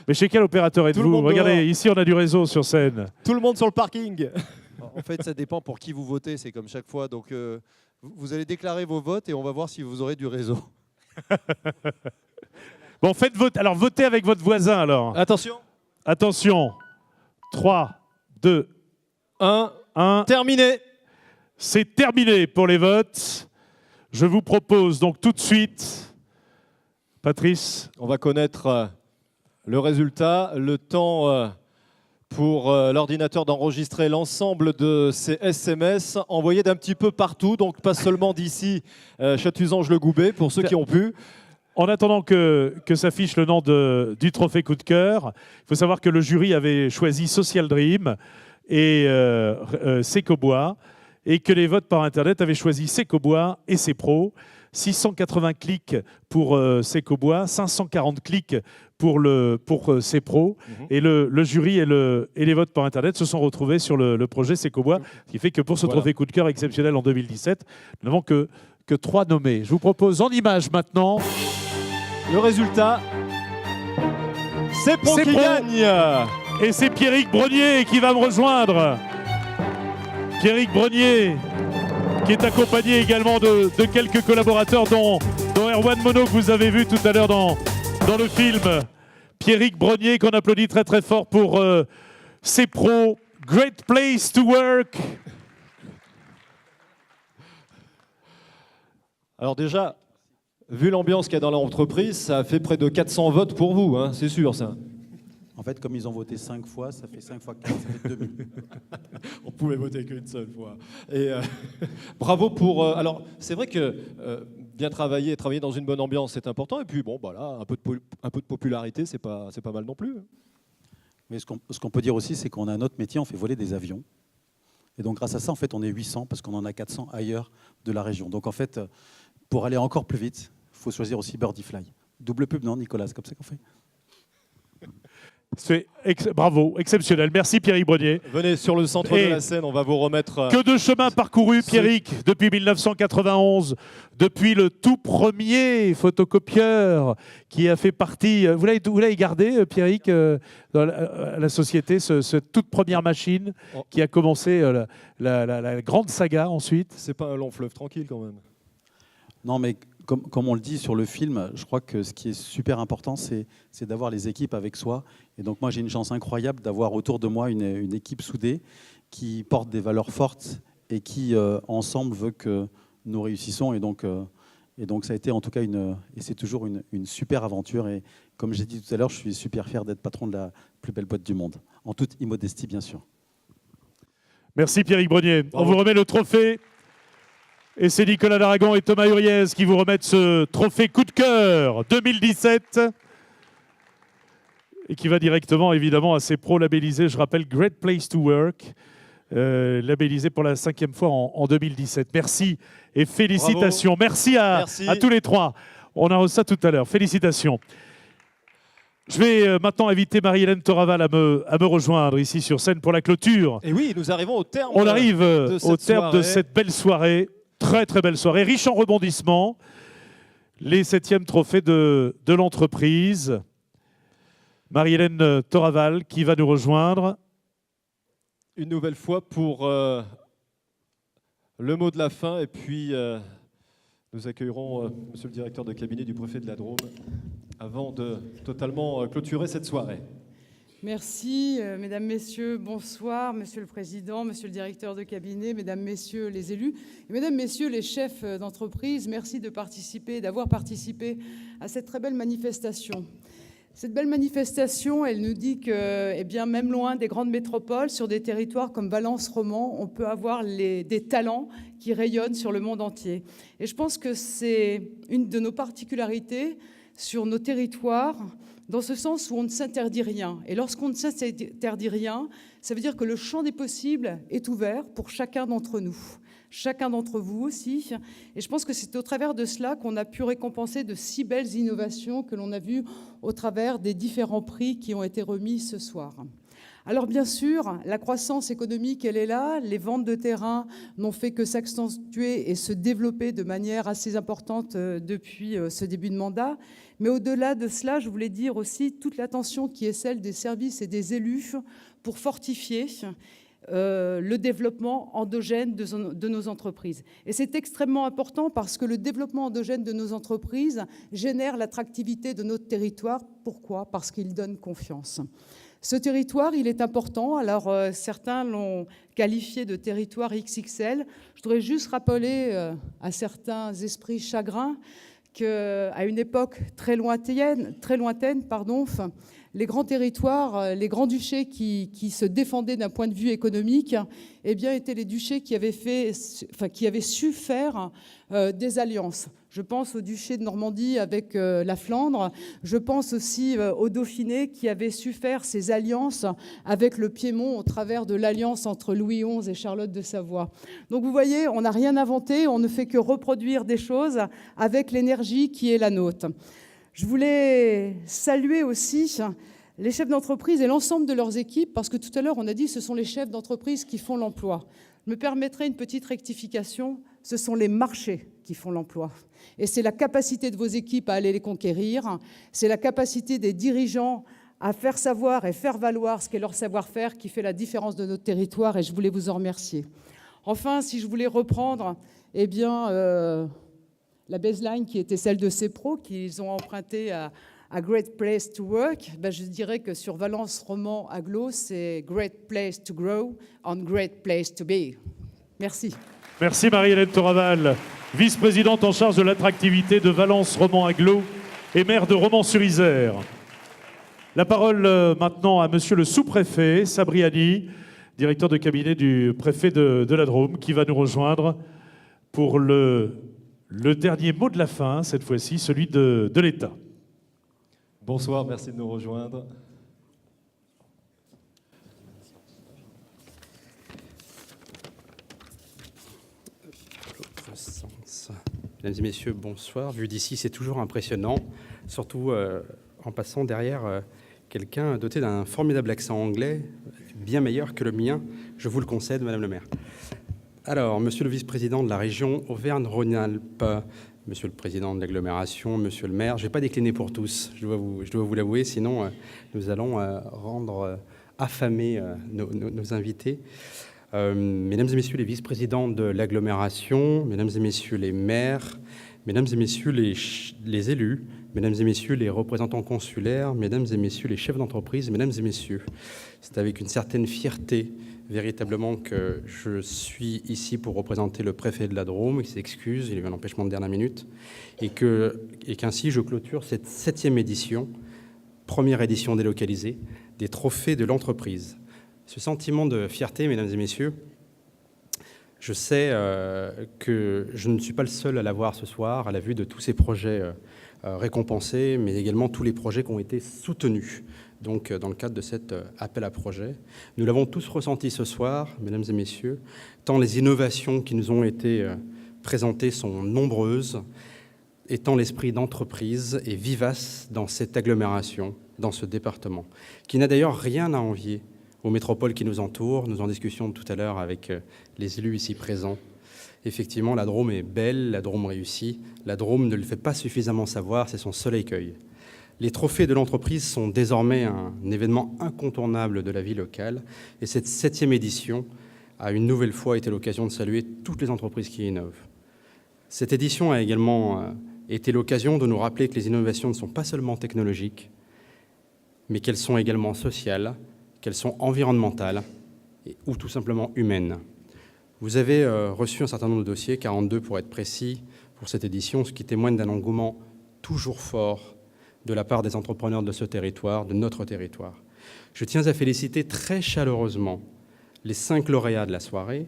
Mais chez quel opérateur êtes-vous? Regardez, dehors. ici, on a du réseau sur scène. Tout le monde sur le parking. En fait, ça dépend pour qui vous votez, c'est comme chaque fois. Donc, vous allez déclarer vos votes et on va voir si vous aurez du réseau. Bon, faites voter. Alors, votez avec votre voisin, alors. Attention. Attention. 3, 2, 1. Terminé. C'est terminé pour les votes. Je vous propose donc tout de suite, Patrice. On va connaître le résultat, le temps pour l'ordinateur d'enregistrer l'ensemble de ces SMS envoyés d'un petit peu partout, donc pas seulement d'ici Chatuzange-le-Goubet, pour ceux qui ont pu. En attendant que s'affiche le nom du trophée coup de cœur, il faut savoir que le jury avait choisi Social Dream et Secobois, et que les votes par Internet avaient choisi Secobois et CEPRO. 680 clics pour Secobois, 540 clics pour CEPRO. Et le jury et les votes par Internet se sont retrouvés sur le projet Secobois, ce qui fait que pour ce trophée coup de cœur exceptionnel en 2017, nous n'avons que 3 nommés. Je vous propose en images maintenant le résultat. CEPRO qui gagne. Et c'est Pierrick Brenier qui va me rejoindre. Pierrick Brenier, qui est accompagné également de quelques collaborateurs, dont Erwan Monod, que vous avez vu tout à l'heure dans le film. Pierrick Brenier, qu'on applaudit très très fort pour CEPRO, Great Place to Work. Alors déjà, vu l'ambiance qu'il y a dans l'entreprise, ça a fait près de 400 votes pour vous, hein, c'est sûr ça. En fait, comme ils ont voté 5 fois, ça fait 5 fois 4, ça fait 2000. On pouvait voter qu'une seule fois. Et bravo pour... alors, c'est vrai que bien travailler dans une bonne ambiance, c'est important. Et puis, bon, bah là, un peu de popularité, c'est pas mal non plus. Mais ce qu'on peut dire aussi, c'est qu'on a un autre métier, on fait voler des avions. Et donc, grâce à ça, en fait, on est 800 parce qu'on en a 400 ailleurs de la région. Donc, en fait, pour aller encore plus vite, il faut choisir aussi Birdifly. Double pub, non, Nicolas, c'est comme ça qu'on fait. Bravo, exceptionnel. Merci Pierrick Brenier. Venez sur le centre de la scène, on va vous remettre... Que de chemin parcouru, Pierrick, depuis 1991, depuis le tout premier photocopieur qui a fait partie... Vous l'avez gardé, Pierrick, dans la société, cette toute première machine qui a commencé la grande saga ensuite. C'est pas un long fleuve tranquille quand même. Non, mais comme on le dit sur le film, je crois que ce qui est super important, c'est d'avoir les équipes avec soi. Et donc moi, j'ai une chance incroyable d'avoir autour de moi une équipe soudée qui porte des valeurs fortes et qui, ensemble, veut que nous réussissons. Et donc ça a été en tout cas et c'est toujours une super aventure. Et comme j'ai dit tout à l'heure, je suis super fier d'être patron de la plus belle boîte du monde. En toute immodestie, bien sûr. Merci Pierrick Brenier. On vous remet le trophée. Et c'est Nicolas Daragon et Thomas Huriez qui vous remettent ce trophée coup de cœur 2017 et qui va directement évidemment à ces pros labellisés, je rappelle Great Place to Work, labellisé pour la 5e fois en 2017. Merci et félicitations. Merci à tous les trois. On a reçu ça tout à l'heure. Félicitations. Je vais maintenant inviter Marie-Hélène Toraval à me rejoindre ici sur scène pour la clôture. Et oui, nous arrivons au terme. On arrive au terme de cette belle soirée. Très très belle soirée, riche en rebondissements. Les 7e trophées de l'entreprise. Marie-Hélène Toraval qui va nous rejoindre. Une nouvelle fois pour le mot de la fin. Et puis nous accueillerons monsieur le directeur de cabinet du préfet de la Drôme avant de totalement clôturer cette soirée. Merci, mesdames, messieurs, bonsoir, monsieur le président, monsieur le directeur de cabinet, mesdames, messieurs les élus, et mesdames, messieurs les chefs d'entreprise, merci d'avoir participé à cette très belle manifestation. Cette belle manifestation, elle nous dit que, eh bien, même loin des grandes métropoles, sur des territoires comme Valence Romand, on peut avoir des talents qui rayonnent sur le monde entier. Et je pense que c'est une de nos particularités sur nos territoires, dans ce sens où on ne s'interdit rien. Et lorsqu'on ne s'interdit rien, ça veut dire que le champ des possibles est ouvert pour chacun d'entre nous, chacun d'entre vous aussi. Et je pense que c'est au travers de cela qu'on a pu récompenser de si belles innovations que l'on a vues au travers des différents prix qui ont été remis ce soir. Alors bien sûr, la croissance économique, elle est là. Les ventes de terrain n'ont fait que s'accentuer et se développer de manière assez importante depuis ce début de mandat. Mais au-delà de cela, je voulais dire aussi toute l'attention qui est celle des services et des élus pour fortifier le développement endogène de nos entreprises. Et c'est extrêmement important parce que le développement endogène de nos entreprises génère l'attractivité de notre territoire. Pourquoi ? Parce qu'il donne confiance. Ce territoire, il est important. Alors, certains l'ont qualifié de territoire XXL. Je voudrais juste rappeler à certains esprits chagrins qu'à une époque très lointaine, les grands territoires, les grands duchés qui se défendaient d'un point de vue économique, eh bien, étaient les duchés qui avaient su faire des alliances. Je pense au duché de Normandie avec la Flandre. Je pense aussi au Dauphiné qui avait su faire ses alliances avec le Piémont au travers de l'alliance entre Louis XI et Charlotte de Savoie. Donc vous voyez, on n'a rien inventé, on ne fait que reproduire des choses avec l'énergie qui est la nôtre. Je voulais saluer aussi les chefs d'entreprise et l'ensemble de leurs équipes, parce que tout à l'heure, on a dit que ce sont les chefs d'entreprise qui font l'emploi. Je me permettrai une petite rectification, ce sont les marchés qui font l'emploi. Et c'est la capacité de vos équipes à aller les conquérir, c'est la capacité des dirigeants à faire savoir et faire valoir ce qu'est leur savoir-faire qui fait la différence de notre territoire, et je voulais vous en remercier. Enfin, si je voulais reprendre eh bien, la baseline qui était celle de CEPRO, qu'ils ont emprunté à Great Place to Work, ben je dirais que sur Valence Romand Aglo, c'est Great Place to Grow and Great Place to Be. Merci. Merci Marie-Hélène Toraval, vice-présidente en charge de l'attractivité de Valence Romand Aglo et maire de Romans-sur-Isère. La parole maintenant à monsieur le sous-préfet Sabriani, directeur de cabinet du préfet de la Drôme, qui va nous rejoindre pour le dernier mot de la fin, cette fois-ci, celui de l'État. Bonsoir, merci de nous rejoindre. Mesdames et messieurs, bonsoir. Vu d'ici, c'est toujours impressionnant, surtout en passant derrière quelqu'un doté d'un formidable accent anglais, bien meilleur que le mien, je vous le concède, Madame le maire. Alors, monsieur le vice-président de la région Auvergne-Rhône-Alpes, monsieur le président de l'agglomération, monsieur le maire, je ne vais pas décliner pour tous, je dois vous l'avouer, sinon nous allons rendre affamés nos invités. Mesdames et messieurs les vice-présidents de l'agglomération, mesdames et messieurs les maires, mesdames et messieurs les élus, mesdames et messieurs les représentants consulaires, mesdames et messieurs les chefs d'entreprise, mesdames et messieurs, c'est avec une certaine fierté véritablement que je suis ici pour représenter le préfet de la Drôme, qui s'excuse, il y a eu un empêchement de dernière minute, et qu'ainsi je clôture cette 7e édition, première édition délocalisée, des trophées de l'entreprise. Ce sentiment de fierté, mesdames et messieurs, je sais que je ne suis pas le seul à l'avoir ce soir, à la vue de tous ces projets récompensés, mais également tous les projets qui ont été soutenus, donc dans le cadre de cet appel à projet. Nous l'avons tous ressenti ce soir, mesdames et messieurs, tant les innovations qui nous ont été présentées sont nombreuses, et tant l'esprit d'entreprise est vivace dans cette agglomération, dans ce département, qui n'a d'ailleurs rien à envier aux métropoles qui nous entourent. Nous en discutions tout à l'heure avec les élus ici présents. Effectivement, la Drôme est belle, la Drôme réussit. La Drôme ne le fait pas suffisamment savoir, c'est son seul écueil. Les trophées de l'entreprise sont désormais un événement incontournable de la vie locale. Et cette 7e édition a une nouvelle fois été l'occasion de saluer toutes les entreprises qui innovent. Cette édition a également été l'occasion de nous rappeler que les innovations ne sont pas seulement technologiques, mais qu'elles sont également sociales, qu'elles sont environnementales ou tout simplement humaines. Vous avez reçu un certain nombre de dossiers, 42 pour être précis, pour cette édition, ce qui témoigne d'un engouement toujours fort de la part des entrepreneurs de ce territoire, de notre territoire. Je tiens à féliciter très chaleureusement les 5 lauréats de la soirée,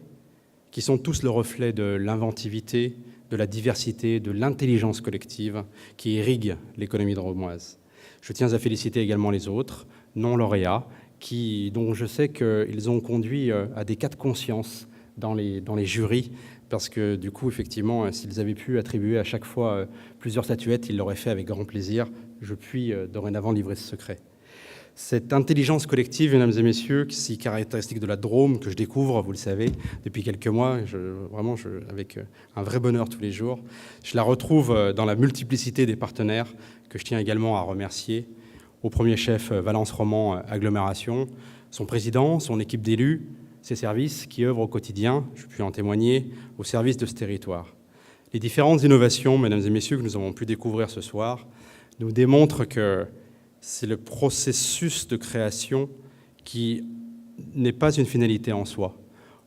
qui sont tous le reflet de l'inventivité, de la diversité, de l'intelligence collective qui irrigue l'économie drômoise. Je tiens à féliciter également les autres non lauréats, dont je sais qu'ils ont conduit à des cas de conscience dans les jurys, parce que du coup, effectivement, s'ils avaient pu attribuer à chaque fois plusieurs statuettes, ils l'auraient fait avec grand plaisir. Je puis dorénavant livrer ce secret. Cette intelligence collective, mesdames et messieurs, si caractéristique de la Drôme, que je découvre, vous le savez, depuis quelques mois, avec un vrai bonheur tous les jours, je la retrouve dans la multiplicité des partenaires, que je tiens également à remercier. Au premier chef, Valence Roman Agglomération, son président, son équipe d'élus, ses services qui œuvrent au quotidien, je puis en témoigner, au service de ce territoire. Les différentes innovations, mesdames et messieurs, que nous avons pu découvrir ce soir, nous démontrent que c'est le processus de création qui n'est pas une finalité en soi.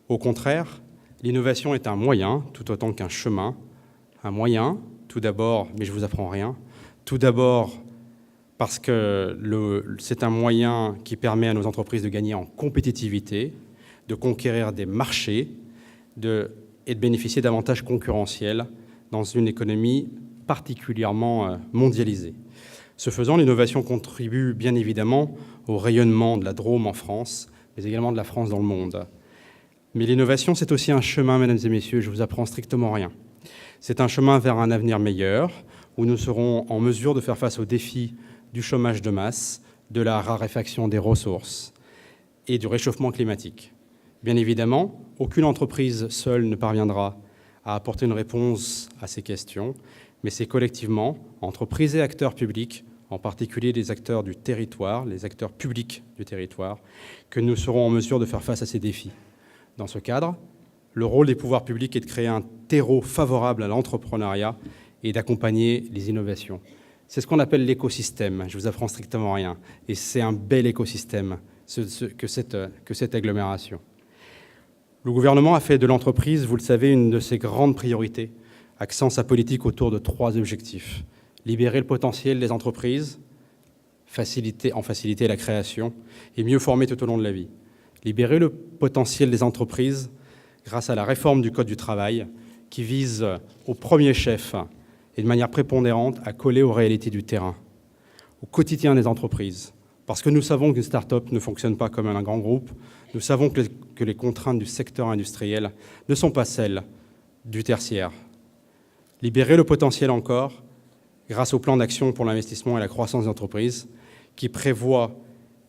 Au contraire, l'innovation est un moyen, tout autant qu'un chemin. Un moyen, tout d'abord, mais je ne vous apprends rien, tout d'abord parce que c'est un moyen qui permet à nos entreprises de gagner en compétitivité, de conquérir des marchés et de bénéficier d'avantages concurrentiels dans une économie particulièrement mondialisée. Ce faisant, l'innovation contribue bien évidemment au rayonnement de la Drôme en France, mais également de la France dans le monde. Mais l'innovation, c'est aussi un chemin, mesdames et messieurs, je ne vous apprends strictement rien. C'est un chemin vers un avenir meilleur, où nous serons en mesure de faire face aux défis du chômage de masse, de la raréfaction des ressources et du réchauffement climatique. Bien évidemment, aucune entreprise seule ne parviendra à apporter une réponse à ces questions, mais c'est collectivement, entreprises et acteurs publics, en particulier les acteurs du territoire, les acteurs publics du territoire, que nous serons en mesure de faire face à ces défis. Dans ce cadre, le rôle des pouvoirs publics est de créer un terreau favorable à l'entrepreneuriat et d'accompagner les innovations. C'est ce qu'on appelle l'écosystème, je ne vous apprends strictement rien, et c'est un bel écosystème que cette agglomération. Le gouvernement a fait de l'entreprise, vous le savez, une de ses grandes priorités, axant sa politique autour de 3 objectifs. Libérer le potentiel des entreprises, faciliter la création et mieux former tout au long de la vie. Libérer le potentiel des entreprises grâce à la réforme du Code du travail qui vise au premier chef et de manière prépondérante à coller aux réalités du terrain, au quotidien des entreprises. Parce que nous savons qu'une start-up ne fonctionne pas comme un grand groupe, nous savons que les contraintes du secteur industriel ne sont pas celles du tertiaire. Libérer le potentiel encore grâce au plan d'action pour l'investissement et la croissance des entreprises qui prévoit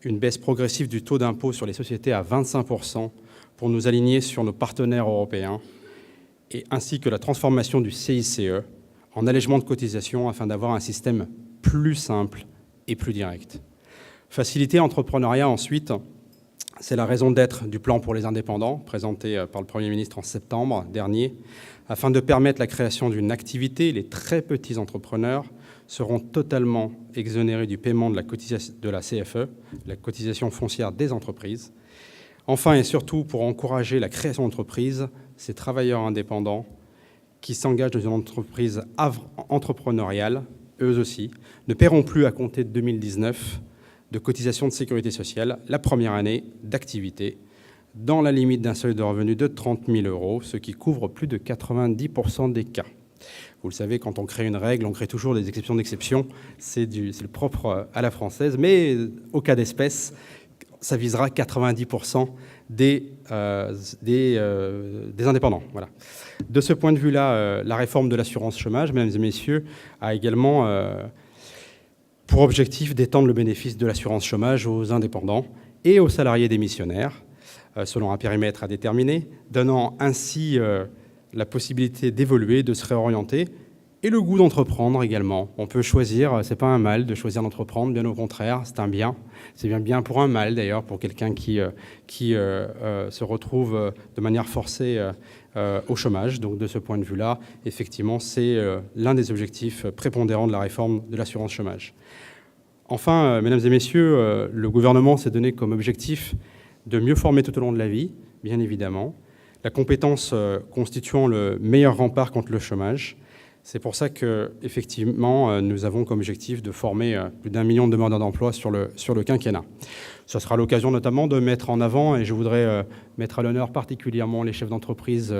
une baisse progressive du taux d'impôt sur les sociétés à 25% pour nous aligner sur nos partenaires européens, et ainsi que la transformation du CICE en allègement de cotisations afin d'avoir un système plus simple et plus direct. Faciliter l'entrepreneuriat ensuite, c'est la raison d'être du plan pour les indépendants présenté par le Premier ministre en septembre dernier. Afin de permettre la création d'une activité, les très petits entrepreneurs seront totalement exonérés du paiement de la CFE, la cotisation foncière des entreprises. Enfin et surtout, pour encourager la création d'entreprises, ces travailleurs indépendants qui s'engagent dans une entreprise entrepreneuriale, eux aussi, ne paieront plus à compter de 2019 de cotisation de sécurité sociale la première année d'activité, dans la limite d'un seuil de revenu de 30 000 €, ce qui couvre plus de 90% des cas. Vous le savez, quand on crée une règle, on crée toujours des exceptions d'exception. C'est le propre à la française, mais au cas d'espèce, ça visera 90% des indépendants. Voilà. De ce point de vue-là, la réforme de l'assurance chômage, mesdames et messieurs, a également pour objectif d'étendre le bénéfice de l'assurance chômage aux indépendants et aux salariés démissionnaires, selon un périmètre à déterminer, donnant ainsi la possibilité d'évoluer, de se réorienter, et le goût d'entreprendre également. On peut choisir, c'est pas un mal de choisir d'entreprendre, bien au contraire, c'est un bien. C'est bien pour un mal d'ailleurs, pour quelqu'un qui se retrouve de manière forcée au chômage. Donc de ce point de vue-là, effectivement, c'est l'un des objectifs prépondérants de la réforme de l'assurance chômage. Enfin, mesdames et messieurs, le gouvernement s'est donné comme objectif de mieux former tout au long de la vie, bien évidemment, la compétence constituant le meilleur rempart contre le chômage. C'est pour ça qu'effectivement, nous avons comme objectif de former plus d'1 million de demandeurs d'emploi sur le quinquennat. Ce sera l'occasion notamment de mettre en avant, et je voudrais mettre à l'honneur particulièrement les chefs d'entreprise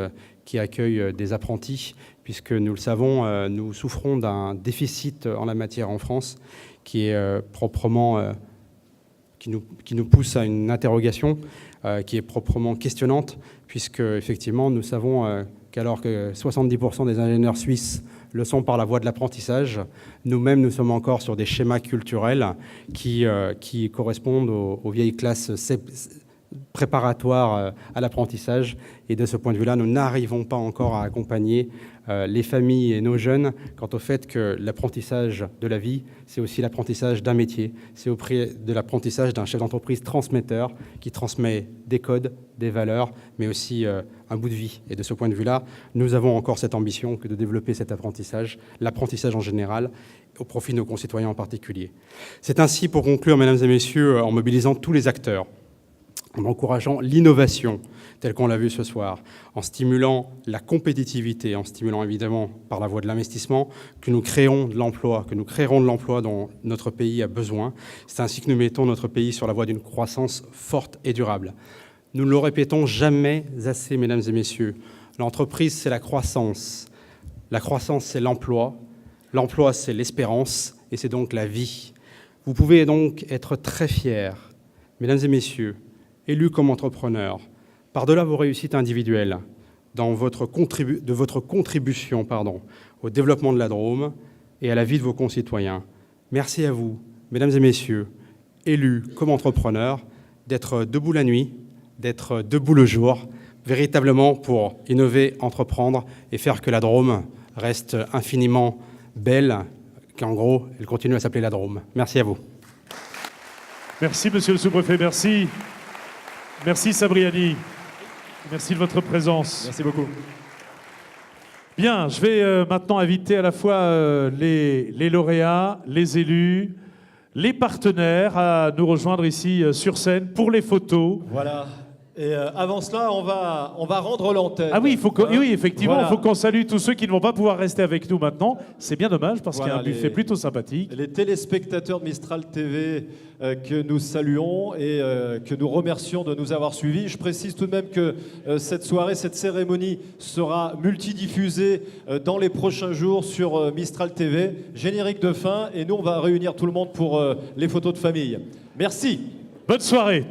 qui accueillent des apprentis, puisque nous le savons, nous souffrons d'un déficit en la matière en France qui est proprement, qui nous pousse à une interrogation qui est proprement questionnante, puisque effectivement nous savons qu'alors que 70% des ingénieurs suisses le sont par la voie de l'apprentissage, nous-mêmes nous sommes encore sur des schémas culturels qui correspondent aux vieilles classes préparatoires à l'apprentissage, et de ce point de vue-là, nous n'arrivons pas encore à accompagner les familles et nos jeunes quant au fait que l'apprentissage de la vie, c'est aussi l'apprentissage d'un métier, c'est de l'apprentissage d'un chef d'entreprise transmetteur qui transmet des codes, des valeurs, mais aussi un bout de vie. Et de ce point de vue-là, nous avons encore cette ambition que de développer cet apprentissage, l'apprentissage en général, au profit de nos concitoyens en particulier. C'est ainsi, pour conclure, mesdames et messieurs, en mobilisant tous les acteurs, en encourageant l'innovation, telle qu'on l'a vu ce soir, en stimulant la compétitivité, en stimulant évidemment par la voie de l'investissement, que nous créerons de l'emploi dont notre pays a besoin. C'est ainsi que nous mettons notre pays sur la voie d'une croissance forte et durable. Nous ne le répétons jamais assez, mesdames et messieurs. L'entreprise, c'est la croissance. La croissance, c'est l'emploi. L'emploi, c'est l'espérance, et c'est donc la vie. Vous pouvez donc être très fiers, mesdames et messieurs, élus comme entrepreneurs, par-delà vos réussites individuelles, de votre contribution au développement de la Drôme et à la vie de vos concitoyens. Merci à vous, mesdames et messieurs, élus comme entrepreneurs, d'être debout la nuit, d'être debout le jour, véritablement pour innover, entreprendre et faire que la Drôme reste infiniment belle, qu'en gros, elle continue à s'appeler la Drôme. Merci à vous. Merci, monsieur le sous-préfet, merci. Merci Sabriani, merci de votre présence. Merci beaucoup. Bien, je vais maintenant inviter à la fois les lauréats, les élus, les partenaires à nous rejoindre ici sur scène pour les photos. Voilà. Et avant cela, on va rendre l'antenne. Ah oui, oui, effectivement, il Voilà. faut qu'on salue tous ceux qui ne vont pas pouvoir rester avec nous maintenant. C'est bien dommage parce qu'il y a un Voilà, buffet plutôt sympathique. Les téléspectateurs de Mistral TV que nous saluons et que nous remercions de nous avoir suivis. Je précise tout de même que cette soirée, cette cérémonie sera multidiffusée dans les prochains jours sur Mistral TV. Générique de fin et nous, on va réunir tout le monde pour les photos de famille. Merci. Bonne soirée.